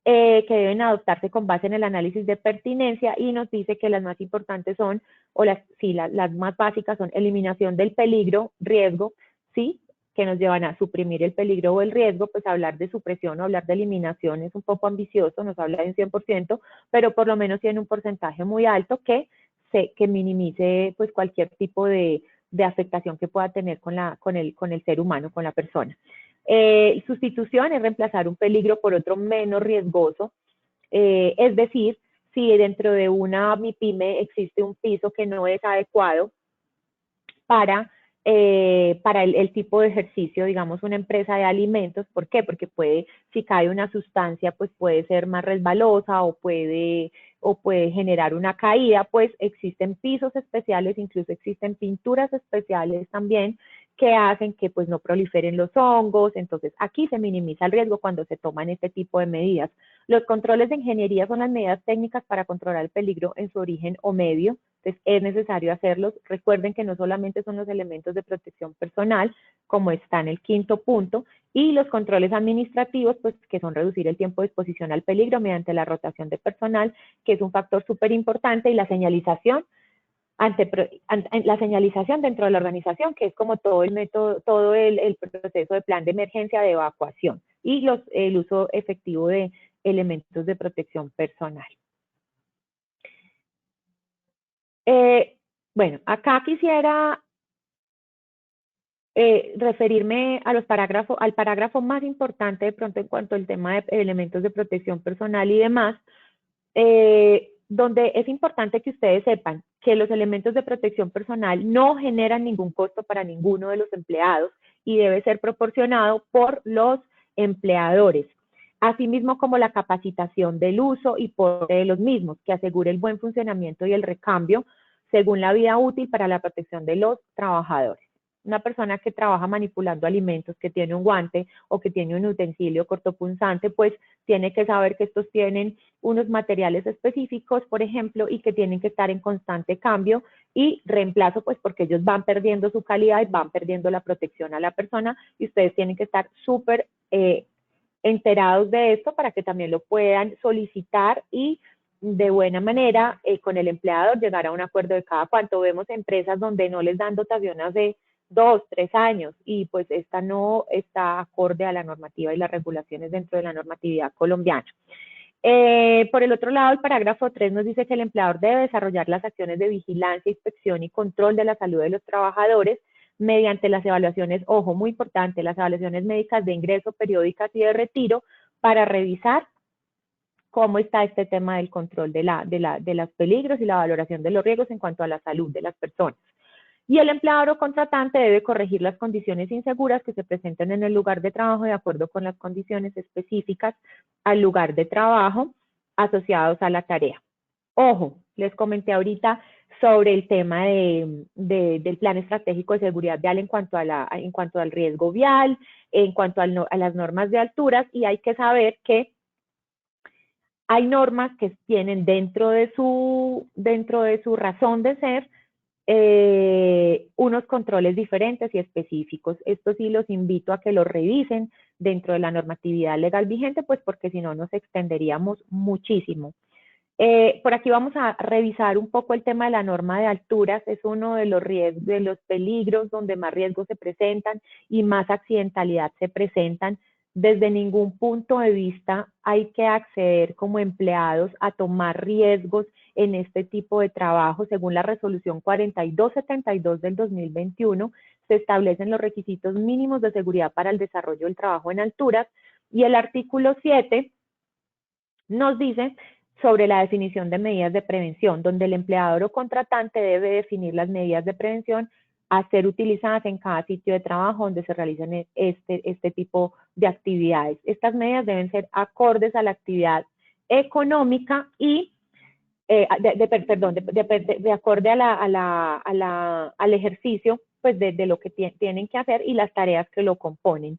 que deben adoptarse con base en el análisis de pertinencia, y nos dice que las más importantes son, las más básicas son eliminación del peligro, riesgo, ¿sí? Que nos llevan a suprimir el peligro o el riesgo. Pues hablar de supresión o hablar de eliminación es un poco ambicioso, nos habla de un 100%, pero por lo menos tiene un porcentaje muy alto que minimice pues cualquier tipo de afectación que pueda tener con el ser humano, con la persona. Sustitución es reemplazar un peligro por otro menos riesgoso, es decir, si dentro de una MIPYME existe un piso que no es adecuado para para el tipo de ejercicio, digamos, una empresa de alimentos. ¿Por qué? Porque puede, si cae una sustancia, pues puede ser más resbalosa o puede generar una caída, pues existen pisos especiales, incluso existen pinturas especiales también que hacen que pues no proliferen los hongos. Entonces aquí se minimiza el riesgo cuando se toman este tipo de medidas. Los controles de ingeniería son las medidas técnicas para controlar el peligro en su origen o medio. Entonces es necesario hacerlos. Recuerden que no solamente son los elementos de protección personal, como está en el quinto punto, y los controles administrativos, pues que son reducir el tiempo de exposición al peligro mediante la rotación de personal, que es un factor súper importante, y la señalización la señalización dentro de la organización, que es como todo el método, todo el proceso de plan de emergencia de evacuación, y el uso efectivo de elementos de protección personal. Bueno, acá quisiera referirme a al parágrafo más importante de pronto en cuanto al tema de elementos de protección personal y demás, donde es importante que ustedes sepan que los elementos de protección personal no generan ningún costo para ninguno de los empleados y debe ser proporcionado por los empleadores, asimismo como la capacitación del uso y por los mismos, que asegure el buen funcionamiento y el recambio según la vida útil para la protección de los trabajadores. Una persona que trabaja manipulando alimentos, que tiene un guante o que tiene un utensilio cortopunzante, pues tiene que saber que estos tienen unos materiales específicos, por ejemplo, y que tienen que estar en constante cambio y reemplazo, pues porque ellos van perdiendo su calidad y van perdiendo la protección a la persona, y ustedes tienen que estar súper enterados de esto para que también lo puedan solicitar y de buena manera con el empleador llegar a un acuerdo de cada cuánto. Vemos empresas donde no les dan dotación hace 2, 3 años, y pues esta no está acorde a la normativa y las regulaciones dentro de la normatividad colombiana. Por el otro lado, el parágrafo 3 nos dice que el empleador debe desarrollar las acciones de vigilancia, inspección y control de la salud de los trabajadores mediante las evaluaciones, ojo, muy importante, las evaluaciones médicas de ingreso, periódicas y de retiro, para revisar cómo está este tema del control de los peligros y la valoración de los riesgos en cuanto a la salud de las personas. Y el empleador o contratante debe corregir las condiciones inseguras que se presenten en el lugar de trabajo de acuerdo con las condiciones específicas al lugar de trabajo asociados a la tarea. Ojo, les comenté ahorita sobre el tema del plan estratégico de seguridad vial en cuanto al riesgo vial, en cuanto a las normas de alturas, y hay que saber que hay normas que tienen dentro de su razón de ser unos controles diferentes y específicos. Esto sí los invito a que los revisen dentro de la normatividad legal vigente, pues porque si no nos extenderíamos muchísimo. Por aquí vamos a revisar un poco el tema de la norma de alturas. Es uno de los peligros donde más riesgos se presentan y más accidentalidad se presentan. Desde ningún punto de vista hay que acceder como empleados a tomar riesgos en este tipo de trabajo. Según la resolución 4272 del 2021, se establecen los requisitos mínimos de seguridad para el desarrollo del trabajo en alturas, y el artículo 7 nos dice sobre la definición de medidas de prevención, donde el empleador o contratante debe definir las medidas de prevención a ser utilizadas en cada sitio de trabajo donde se realicen este tipo de actividades. Estas medidas deben ser acordes a la actividad económica y, de acorde al ejercicio, pues de lo que tienen que hacer y las tareas que lo componen.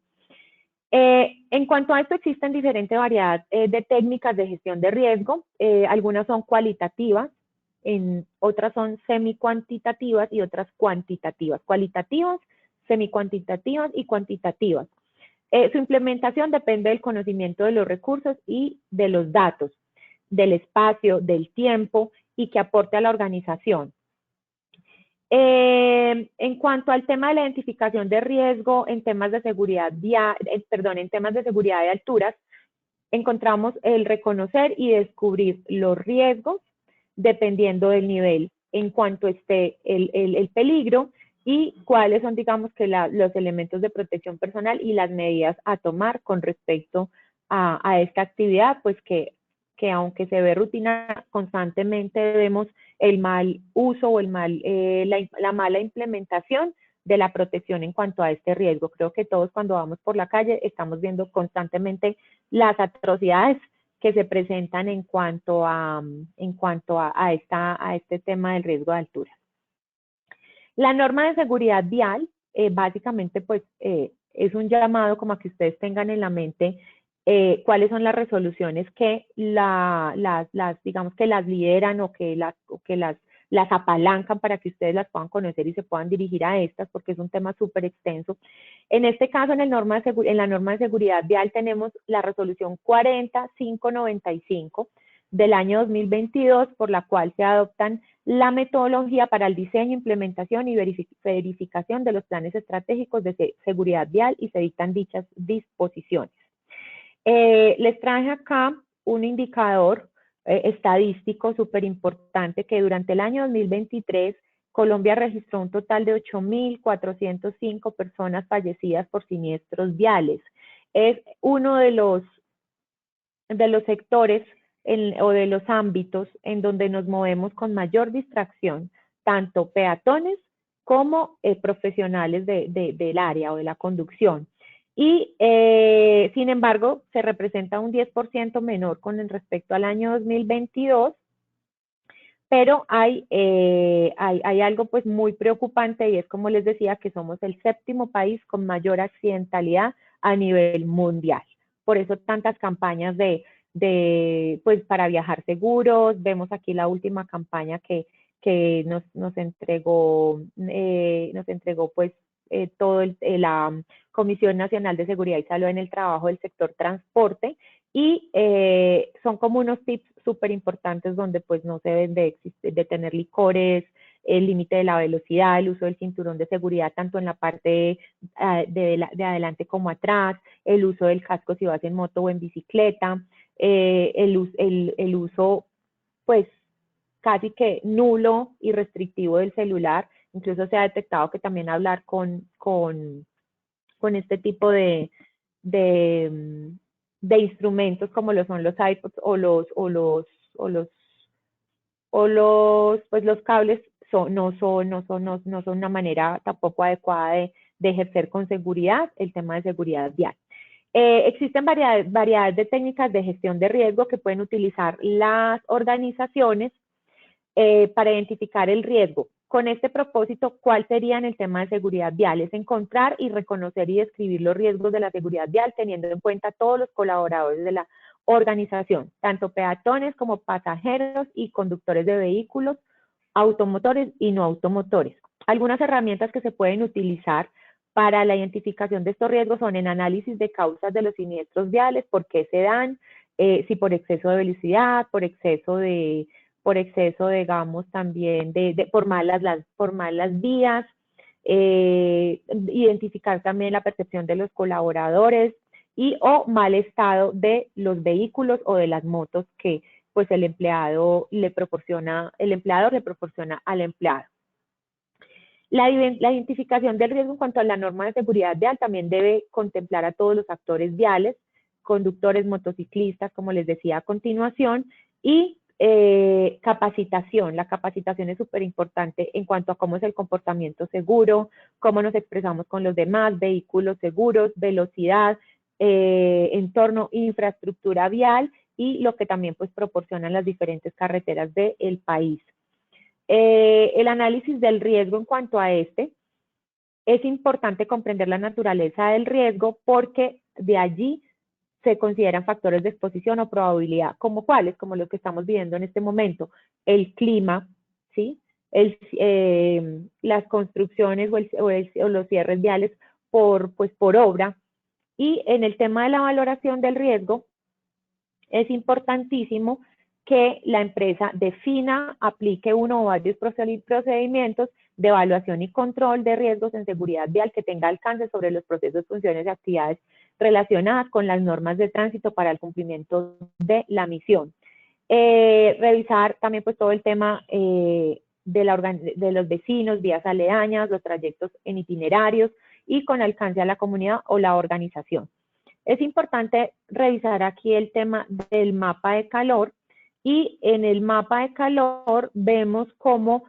En cuanto a esto, existen diferentes variedades de técnicas de gestión de riesgo. Algunas son cualitativas, otras son semi-cuantitativas y otras cuantitativas. Cualitativas, semi-cuantitativas y cuantitativas. Su implementación depende del conocimiento de los recursos y de los datos, del espacio, del tiempo, y que aporte a la organización. En cuanto al tema de la identificación de riesgo en temas de seguridad en temas de seguridad de alturas, encontramos el reconocer y descubrir los riesgos dependiendo del nivel en cuanto esté el peligro, y cuáles son, digamos, que los elementos de protección personal y las medidas a tomar con respecto a esta actividad, pues que aunque se ve rutina, constantemente vemos el mal uso o la mala implementación de la protección en cuanto a este riesgo. Creo que todos cuando vamos por la calle estamos viendo constantemente las atrocidades que se presentan en cuanto a este tema del riesgo de altura. La norma de seguridad vial, básicamente, pues, es un llamado como a que ustedes tengan en la mente cuáles son las resoluciones que digamos que las lideran o que las apalancan para que ustedes las puedan conocer y se puedan dirigir a estas, porque es un tema súper extenso. En este caso, en la norma de seguridad vial tenemos la resolución 40595 del año 2022, por la cual se adoptan la metodología para el diseño, implementación y verificación de los planes estratégicos de seguridad vial y se dictan dichas disposiciones. Les traje acá un indicador estadístico súper importante que durante el año 2023 Colombia registró un total de 8.405 personas fallecidas por siniestros viales. Es uno de los sectores o de los ámbitos en donde nos movemos con mayor distracción, tanto peatones como profesionales del área o de la conducción. Y, sin embargo, se representa un 10% menor con respecto al año 2022, pero hay algo pues muy preocupante y es, como les decía, que somos el 7º país con mayor accidentalidad a nivel mundial. Por eso tantas campañas pues para viajar seguros. Vemos aquí la última campaña que nos entregó pues todo la Comisión Nacional de Seguridad y Salud en el Trabajo del sector transporte, y son como unos tips súper importantes donde pues no se deben de tener licores, el límite de la velocidad, el uso del cinturón de seguridad tanto en la parte de adelante como atrás, el uso del casco si vas en moto o en bicicleta, el uso pues casi que nulo y restrictivo del celular. Incluso se ha detectado que también hablar con este tipo de instrumentos como lo son los iPods o los cables no son una manera tampoco adecuada de ejercer con seguridad el tema de seguridad vial. Existen variedades de técnicas de gestión de riesgo que pueden utilizar las organizaciones para identificar el riesgo. Con este propósito, ¿cuál sería en el tema de seguridad vial? Es encontrar y reconocer y describir los riesgos de la seguridad vial teniendo en cuenta todos los colaboradores de la organización, tanto peatones como pasajeros y conductores de vehículos, automotores y no automotores. Algunas herramientas que se pueden utilizar para la identificación de estos riesgos son en análisis de causas de los siniestros viales, por qué se dan, si por exceso de velocidad, por exceso, digamos, también por malas vías, identificar también la percepción de los colaboradores o mal estado de los vehículos o de las motos que pues el empleador le proporciona al empleado. La identificación del riesgo en cuanto a la norma de seguridad vial también debe contemplar a todos los actores viales, conductores, motociclistas, como les decía a continuación, y capacitación. La capacitación es súper importante en cuanto a cómo es el comportamiento seguro, cómo nos expresamos con los demás, vehículos seguros, velocidad, entorno, infraestructura vial y lo que también pues proporcionan las diferentes carreteras del país. El análisis del riesgo en cuanto a es importante comprender la naturaleza del riesgo porque de allí se consideran factores de exposición o probabilidad, como cuáles, como los que estamos viviendo en este momento, el clima, ¿sí? Las construcciones o los cierres viales por obra. Y en el tema de la valoración del riesgo, es importantísimo que la empresa defina, aplique uno o varios procedimientos de evaluación y control de riesgos en seguridad vial que tenga alcance sobre los procesos, funciones y actividades relacionadas con las normas de tránsito para el cumplimiento de la misión. Revisar también pues todo el tema de los vecinos, vías aledañas, los trayectos en itinerarios y con alcance a la comunidad o la organización. Es importante revisar aquí el tema del mapa de calor y en el mapa de calor vemos cómo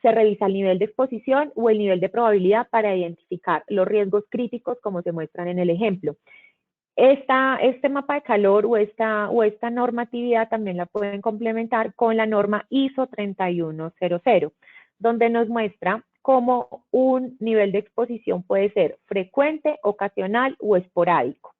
se revisa el nivel de exposición o el nivel de probabilidad para identificar los riesgos críticos como se muestran en el ejemplo. Este mapa de calor o esta normatividad también la pueden complementar con la norma ISO 3100, donde nos muestra cómo un nivel de exposición puede ser frecuente, ocasional o esporádico.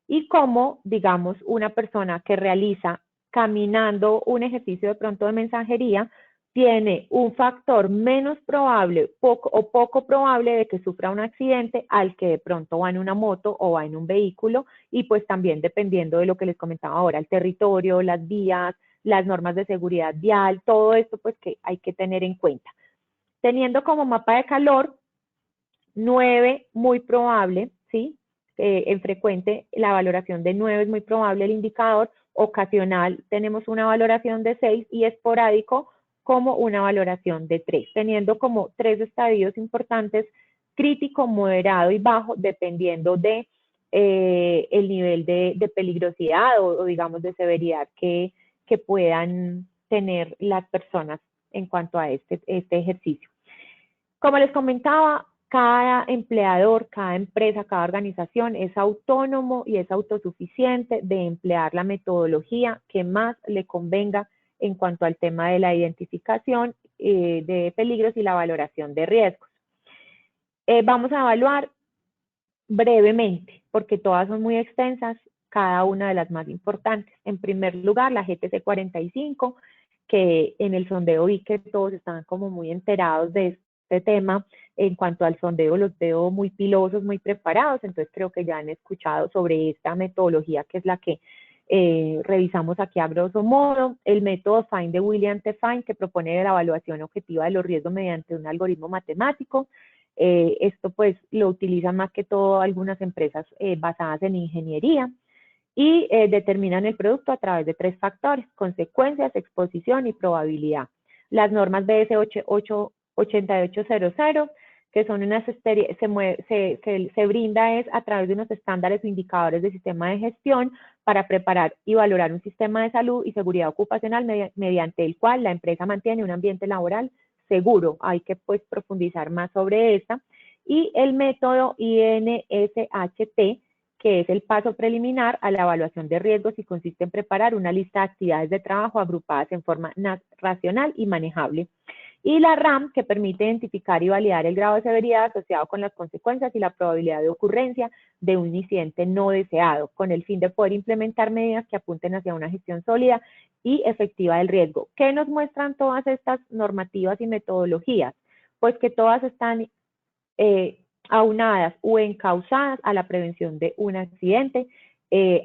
Y cómo, digamos, una persona que realiza caminando un ejercicio de pronto de mensajería tiene un factor menos probable poco probable de que sufra un accidente al que de pronto va en una moto o va en un vehículo, y pues también dependiendo de lo que les comentaba ahora, el territorio, las vías, las normas de seguridad vial, todo esto pues que hay que tener en cuenta. Teniendo como mapa de calor 9 muy probable, ¿sí? En frecuente la valoración de 9 es muy probable el indicador, ocasional tenemos una valoración de 6 y esporádico como una valoración de 3, teniendo como 3 estadios importantes: crítico, moderado y bajo, dependiendo de el nivel de peligrosidad o digamos de severidad que puedan tener las personas en cuanto a este ejercicio. Como les comentaba, cada empleador, cada empresa, cada organización es autónomo y es autosuficiente de emplear la metodología que más le convenga en cuanto al tema de la identificación de peligros y la valoración de riesgos. Vamos a evaluar brevemente, porque todas son muy extensas, cada una de las más importantes. En primer lugar, la GTC 45, que en el sondeo vi que todos estaban como muy enterados de este tema. En cuanto al sondeo, los veo muy pilosos, muy preparados, entonces creo que ya han escuchado sobre esta metodología, que es la que revisamos aquí a grosso modo. El método FIND de William T. Fine, que propone la evaluación objetiva de los riesgos mediante un algoritmo matemático. Esto pues lo utilizan más que todo algunas empresas basadas en ingeniería, y determinan el producto a través de 3 factores: consecuencias, exposición y probabilidad. Las normas BS 8800, que son unas se brinda es a través de unos estándares o indicadores de sistema de gestión para preparar y valorar un sistema de salud y seguridad ocupacional mediante el cual la empresa mantiene un ambiente laboral seguro. Hay que pues profundizar más sobre esta. Y el método INSHT, que es el paso preliminar a la evaluación de riesgos y consiste en preparar una lista de actividades de trabajo agrupadas en forma racional y manejable. Y la RAM, que permite identificar y validar el grado de severidad asociado con las consecuencias y la probabilidad de ocurrencia de un incidente no deseado, con el fin de poder implementar medidas que apunten hacia una gestión sólida y efectiva del riesgo. ¿Qué nos muestran todas estas normativas y metodologías? Pues que todas están aunadas o encausadas a la prevención de un accidente,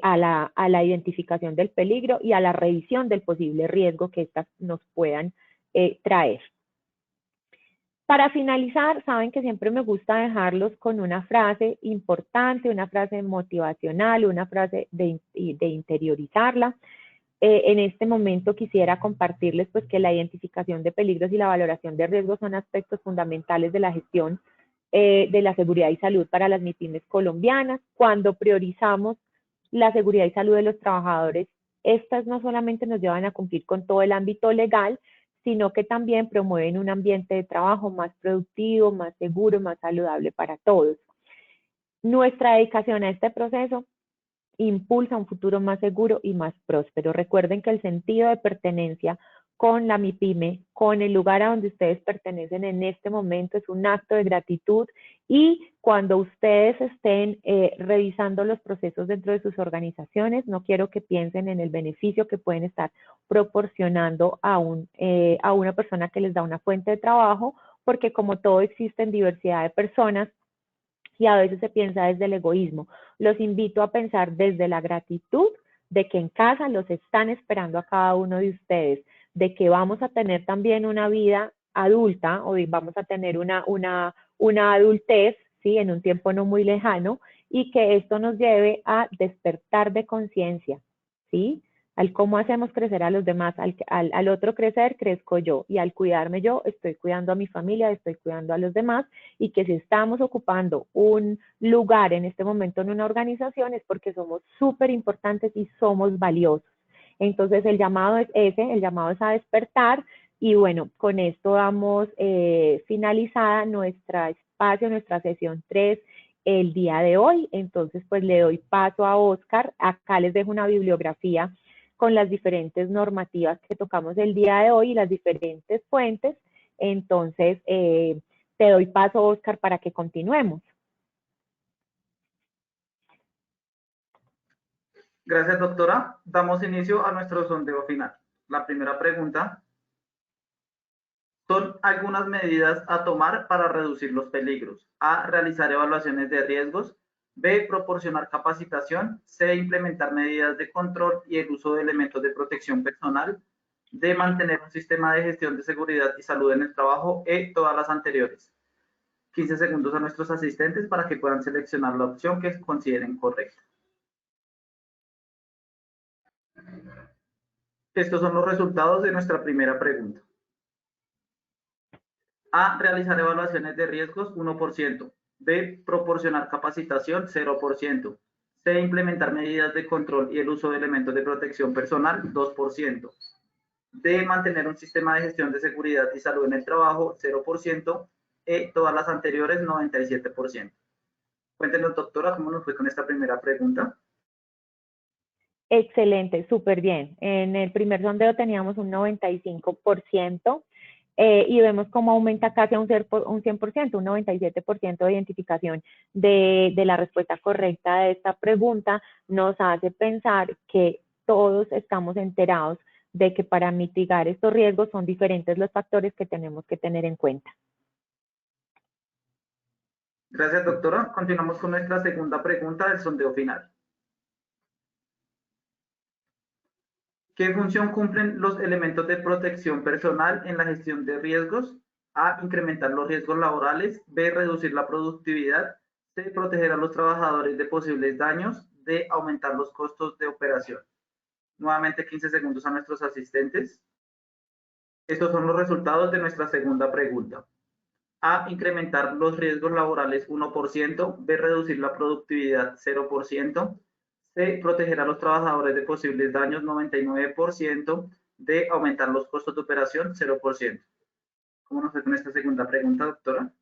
a la identificación del peligro y a la revisión del posible riesgo que éstas nos puedan traer. Para finalizar, saben que siempre me gusta dejarlos con una frase importante, una frase motivacional, una frase de interiorizarla. En este momento quisiera compartirles pues que la identificación de peligros y la valoración de riesgos son aspectos fundamentales de la gestión de la seguridad y salud para las MIPYMES colombianas. Cuando priorizamos la seguridad y salud de los trabajadores, estas no solamente nos llevan a cumplir con todo el ámbito legal, sino que también promueven un ambiente de trabajo más productivo, más seguro, más saludable para todos. Nuestra dedicación a este proceso impulsa un futuro más seguro y más próspero. Recuerden que el sentido de pertenencia con la MIPYME, con el lugar a donde ustedes pertenecen en este momento, es un acto de gratitud, y cuando ustedes estén revisando los procesos dentro de sus organizaciones, no quiero que piensen en el beneficio que pueden estar proporcionando a una persona que les da una fuente de trabajo, porque como todo existe en diversidad de personas, y a veces se piensa desde el egoísmo. Los invito a pensar desde la gratitud de que en casa los están esperando a cada uno de ustedes, de que vamos a tener también una vida adulta, o vamos a tener una adultez, ¿sí?, en un tiempo no muy lejano, y que esto nos lleve a despertar de conciencia, ¿sí?, al cómo hacemos crecer a los demás. Al otro crecer, crezco yo, y al cuidarme yo, estoy cuidando a mi familia, estoy cuidando a los demás, y que si estamos ocupando un lugar en este momento en una organización es porque somos súper importantes y somos valiosos. Entonces el llamado es ese, el llamado es a despertar, Y bueno, con esto damos finalizada nuestra espacio, nuestra sesión 3 el día de hoy. Entonces, pues le doy paso a Oscar. Acá les dejo una bibliografía con las diferentes normativas que tocamos el día de hoy y las diferentes fuentes. Entonces, te doy paso, Oscar, para que continuemos. Gracias, doctora. Damos inicio a nuestro sondeo final. La primera pregunta: son algunas medidas a tomar para reducir los peligros. A, realizar evaluaciones de riesgos. B, proporcionar capacitación. C, implementar medidas de control y el uso de elementos de protección personal. D, mantener un sistema de gestión de seguridad y salud en el trabajo. E, todas las anteriores. 15 segundos a nuestros asistentes para que puedan seleccionar la opción que consideren correcta. Estos son los resultados de nuestra primera pregunta. A, realizar evaluaciones de riesgos, 1%. B, proporcionar capacitación, 0%. C, implementar medidas de control y el uso de elementos de protección personal, 2%. D, mantener un sistema de gestión de seguridad y salud en el trabajo, 0%. E, todas las anteriores, 97%. Cuéntenos, doctora, cómo nos fue con esta primera pregunta. Excelente, súper bien. En el primer sondeo teníamos un 95%. Y vemos cómo aumenta casi a un 100%, un 97% de identificación de la respuesta correcta de esta pregunta. Nos hace pensar que todos estamos enterados de que para mitigar estos riesgos son diferentes los factores que tenemos que tener en cuenta. Gracias, doctora. Continuamos con nuestra segunda pregunta del sondeo final. ¿Qué función cumplen los elementos de protección personal en la gestión de riesgos? A, incrementar los riesgos laborales. B, reducir la productividad. C, proteger a los trabajadores de posibles daños. D, aumentar los costos de operación. Nuevamente 15 segundos a nuestros asistentes. Estos son los resultados de nuestra segunda pregunta. A, incrementar los riesgos laborales, 1%. B, reducir la productividad, 0%. C, proteger a los trabajadores de posibles daños, 99%. D, aumentar los costos de operación, 0%. ¿Cómo nos fue con esta segunda pregunta, doctora?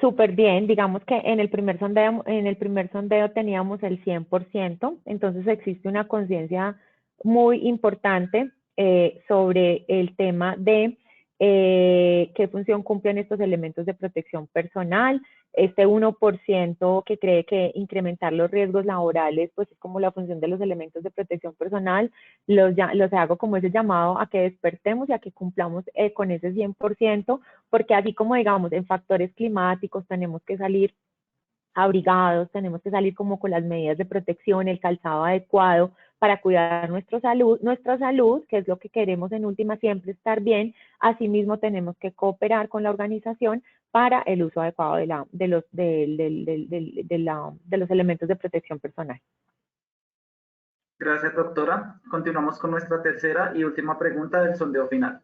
Súper bien, digamos que en el primer sondeo teníamos el 100%, entonces existe una conciencia muy importante sobre el tema de qué función cumplen estos elementos de protección personal. Este 1% que cree que incrementar los riesgos laborales pues es como la función de los elementos de protección personal, los hago como ese llamado a que despertemos y a que cumplamos con ese 100%, porque así como digamos en factores climáticos tenemos que salir abrigados, tenemos que salir como con las medidas de protección, el calzado adecuado para cuidar nuestra salud, que es lo que queremos en última, siempre estar bien. Asimismo, tenemos que cooperar con la organización para el uso adecuado de los elementos de protección personal. Gracias, doctora. Continuamos con nuestra tercera y última pregunta del sondeo final.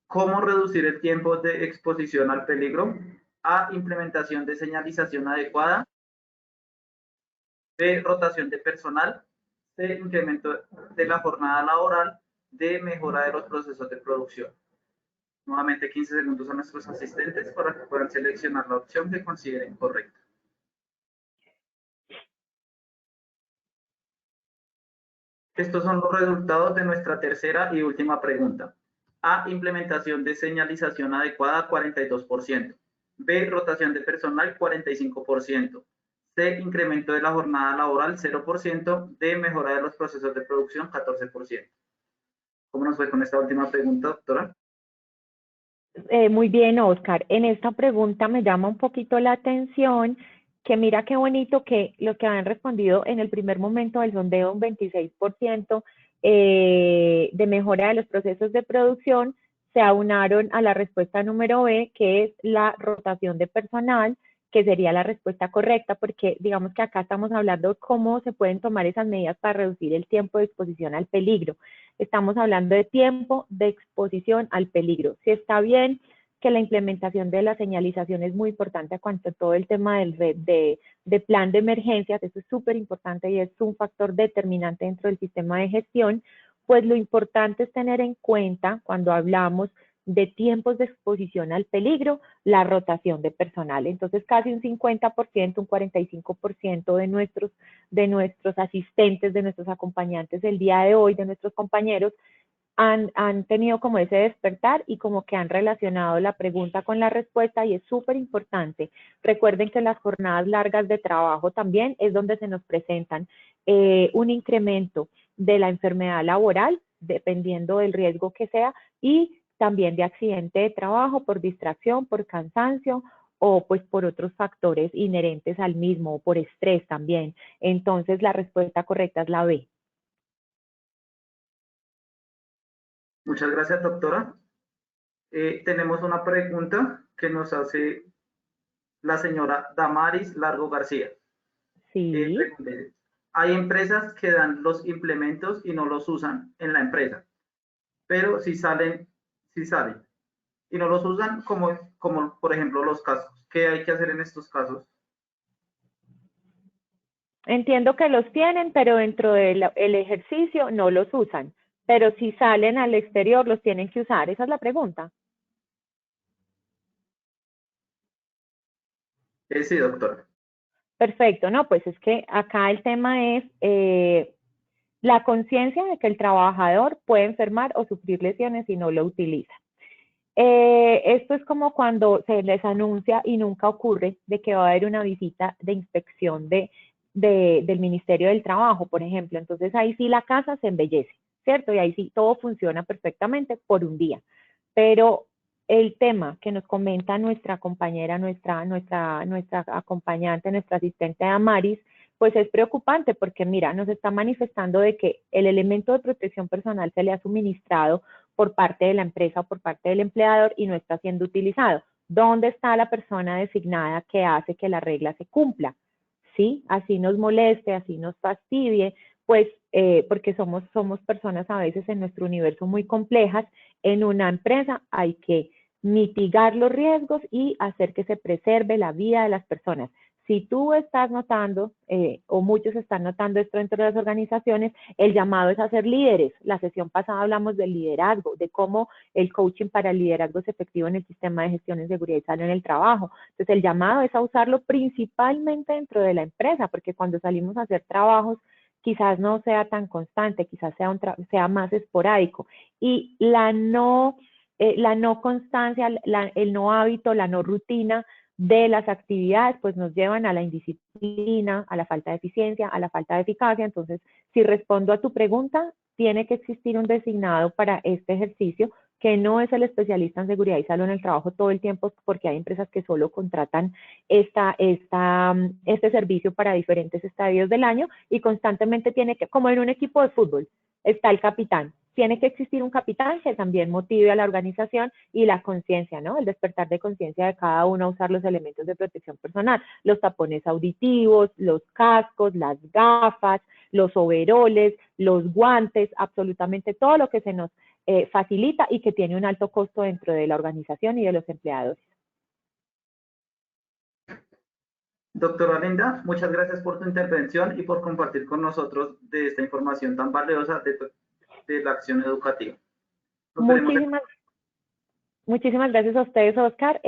¿Cómo reducir el tiempo de exposición al peligro? A, implementación de señalización adecuada. B, rotación de personal. C, incremento de la jornada laboral. D, mejora de los procesos de producción. Nuevamente 15 segundos a nuestros asistentes para que puedan seleccionar la opción que consideren correcta. Estos son los resultados de nuestra tercera y última pregunta. A, implementación de señalización adecuada, 42%. B, rotación de personal, 45%. C, incremento de la jornada laboral, 0%. D, mejora de los procesos de producción, 14%. ¿Cómo nos fue con esta última pregunta, doctora? Muy bien, Oscar. En esta pregunta me llama un poquito la atención que mira qué bonito que los que han respondido en el primer momento del sondeo, un 26% de mejora de los procesos de producción, se aunaron a la respuesta número B, que es la rotación de personal, que sería la respuesta correcta, porque digamos que acá estamos hablando de cómo se pueden tomar esas medidas para reducir el tiempo de exposición al peligro. Estamos hablando de tiempo de exposición al peligro. Si está bien que la implementación de la señalización es muy importante a cuanto a todo el tema del de plan de emergencias, eso es súper importante y es un factor determinante dentro del sistema de gestión, pues lo importante es tener en cuenta cuando hablamos de tiempos de exposición al peligro, la rotación de personal. Entonces, casi un 50%, un 45% de nuestros asistentes, de nuestros acompañantes el día de hoy, de nuestros compañeros, han tenido como ese despertar y como que han relacionado la pregunta con la respuesta y es súper importante. Recuerden que las jornadas largas de trabajo también es donde se nos presentan un incremento de la enfermedad laboral, dependiendo del riesgo que sea, y también de accidente de trabajo por distracción, por cansancio o pues por otros factores inherentes al mismo, o por estrés también. Entonces la respuesta correcta es la B. Muchas gracias, doctora. Tenemos una pregunta que nos hace la señora Damaris Largo García. Sí. Hay empresas que dan los implementos y no los usan en la empresa, pero si salen y no los usan como por ejemplo los cascos. ¿Qué hay que hacer en estos casos? Entiendo que los tienen, pero dentro del ejercicio no los usan. Pero si salen al exterior, los tienen que usar. Esa es la pregunta. Sí, doctor. Perfecto, no, pues es que acá el tema es la conciencia de que el trabajador puede enfermar o sufrir lesiones si no lo utiliza. Esto es como cuando se les anuncia y nunca ocurre de que va a haber una visita de inspección del Ministerio del Trabajo, por ejemplo. Entonces ahí sí la casa se embellece, ¿cierto? Y ahí sí todo funciona perfectamente por un día. Pero el tema que nos comenta nuestra compañera, nuestra acompañante, nuestra asistente Amaris, pues es preocupante porque mira, nos está manifestando de que el elemento de protección personal se le ha suministrado por parte de la empresa o por parte del empleador y no está siendo utilizado. ¿Dónde está la persona designada que hace que la regla se cumpla? ¿Sí? Así nos moleste, así nos fastidie, pues porque somos personas a veces en nuestro universo muy complejas. En una empresa hay que mitigar los riesgos y hacer que se preserve la vida de las personas. Si tú estás notando, o muchos están notando esto dentro de las organizaciones, el llamado es a ser líderes. La sesión pasada hablamos del liderazgo, de cómo el coaching para el liderazgo es efectivo en el sistema de gestión en seguridad y salud en el trabajo. Entonces, el llamado es a usarlo principalmente dentro de la empresa, porque cuando salimos a hacer trabajos, quizás no sea tan constante, quizás sea más esporádico. Y la no constancia, el no hábito, la no rutina de las actividades, pues nos llevan a la indisciplina, a la falta de eficiencia, a la falta de eficacia. Entonces, si respondo a tu pregunta, tiene que existir un designado para este ejercicio que no es el especialista en seguridad y salud en el trabajo todo el tiempo, porque hay empresas que solo contratan este servicio para diferentes estadios del año y constantemente tiene que, como en un equipo de fútbol, está el capitán. Tiene que existir un capitán que también motive a la organización y la conciencia, ¿no? El despertar de conciencia de cada uno a usar los elementos de protección personal, los tapones auditivos, los cascos, las gafas, los overoles, los guantes, absolutamente todo lo que se nos facilita y que tiene un alto costo dentro de la organización y de los empleados. Doctora Linda, muchas gracias por tu intervención y por compartir con nosotros de esta información tan valiosa de la acción educativa. Muchísimas gracias a ustedes, Oscar.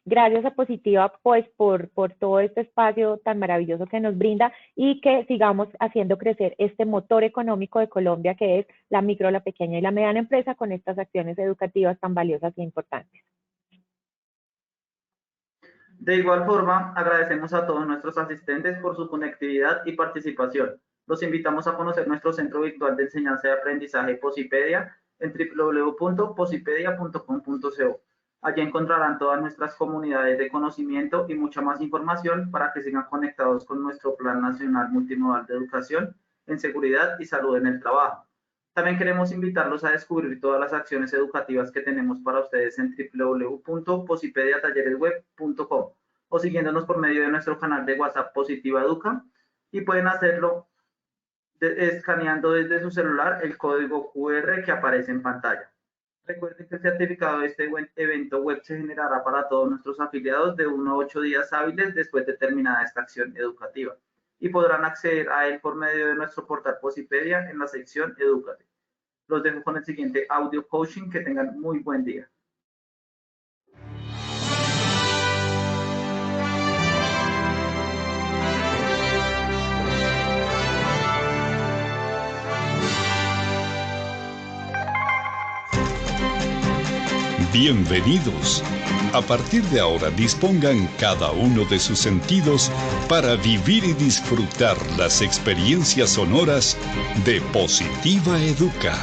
Gracias a Positiva, pues, por todo este espacio tan maravilloso que nos brinda y que sigamos haciendo crecer este motor económico de Colombia, que es la micro, la pequeña y la mediana empresa, con estas acciones educativas tan valiosas e importantes. De igual forma, agradecemos a todos nuestros asistentes por su conectividad y participación. Los invitamos a conocer nuestro centro virtual de enseñanza y aprendizaje Posipedia en www.posipedia.com.co. Allí encontrarán todas nuestras comunidades de conocimiento y mucha más información para que sigan conectados con nuestro Plan Nacional Multimodal de Educación en Seguridad y Salud en el Trabajo. También queremos invitarlos a descubrir todas las acciones educativas que tenemos para ustedes en www.posipediatalleresweb.com o siguiéndonos por medio de nuestro canal de WhatsApp Positiva Educa, y pueden hacerlo escaneando desde su celular el código QR que aparece en pantalla. Recuerden que el certificado de este evento web se generará para todos nuestros afiliados de 1 a 8 días hábiles después de terminada esta acción educativa y podrán acceder a él por medio de nuestro portal Posipedia en la sección Edúcate. Los dejo con el siguiente audio coaching. Que tengan muy buen día. Bienvenidos. A partir de ahora dispongan cada uno de sus sentidos para vivir y disfrutar las experiencias sonoras de Positiva Educa.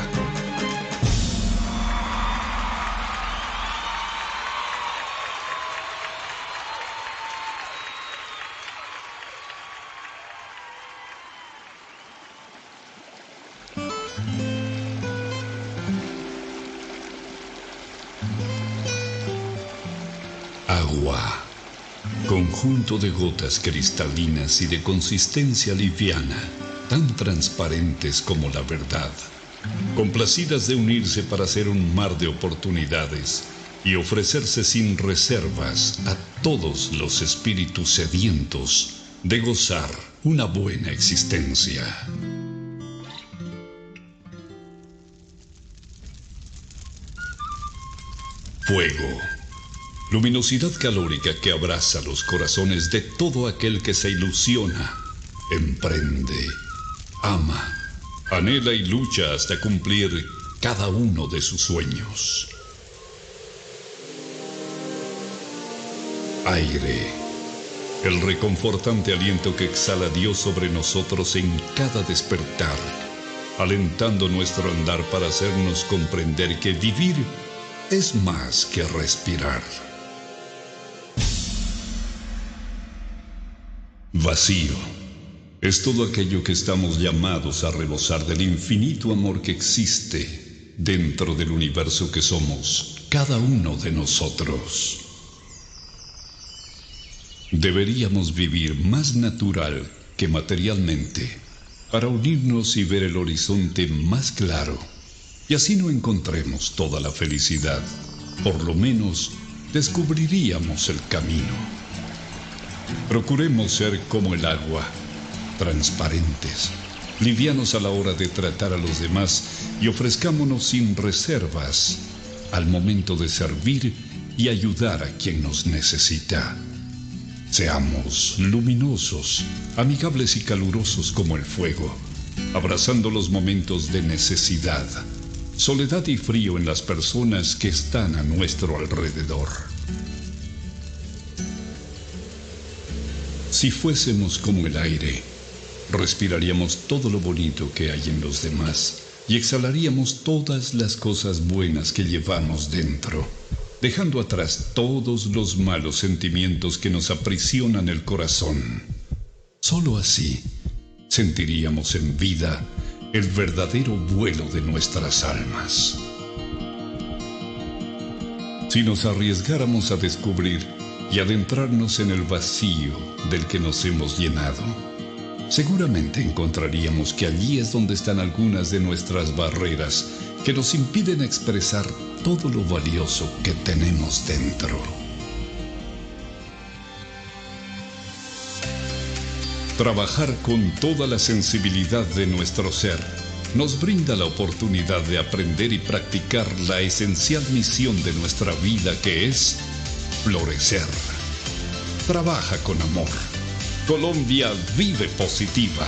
Agua, conjunto de gotas cristalinas y de consistencia liviana, tan transparentes como la verdad, complacidas de unirse para hacer un mar de oportunidades y ofrecerse sin reservas a todos los espíritus sedientos de gozar una buena existencia. Fuego. Luminosidad calórica que abraza los corazones de todo aquel que se ilusiona, emprende, ama, anhela y lucha hasta cumplir cada uno de sus sueños. Aire, el reconfortante aliento que exhala Dios sobre nosotros en cada despertar, alentando nuestro andar para hacernos comprender que vivir es más que respirar. Vacío es todo aquello que estamos llamados a rebosar del infinito amor que existe dentro del universo que somos cada uno de nosotros. Deberíamos vivir más natural que materialmente para unirnos y ver el horizonte más claro, y así no encontremos toda la felicidad. Por lo menos descubriríamos el camino. Procuremos ser como el agua, transparentes, livianos a la hora de tratar a los demás y ofrezcámonos sin reservas al momento de servir y ayudar a quien nos necesita. Seamos luminosos, amigables y calurosos como el fuego, abrazando los momentos de necesidad, soledad y frío en las personas que están a nuestro alrededor. Si fuésemos como el aire, respiraríamos todo lo bonito que hay en los demás y exhalaríamos todas las cosas buenas que llevamos dentro, dejando atrás todos los malos sentimientos que nos aprisionan el corazón. Solo así sentiríamos en vida el verdadero vuelo de nuestras almas. Si nos arriesgáramos a descubrir y adentrarnos en el vacío del que nos hemos llenado, seguramente encontraríamos que allí es donde están algunas de nuestras barreras que nos impiden expresar todo lo valioso que tenemos dentro. Trabajar con toda la sensibilidad de nuestro ser nos brinda la oportunidad de aprender y practicar la esencial misión de nuestra vida, que es florecer. Trabaja con amor. Colombia vive positiva.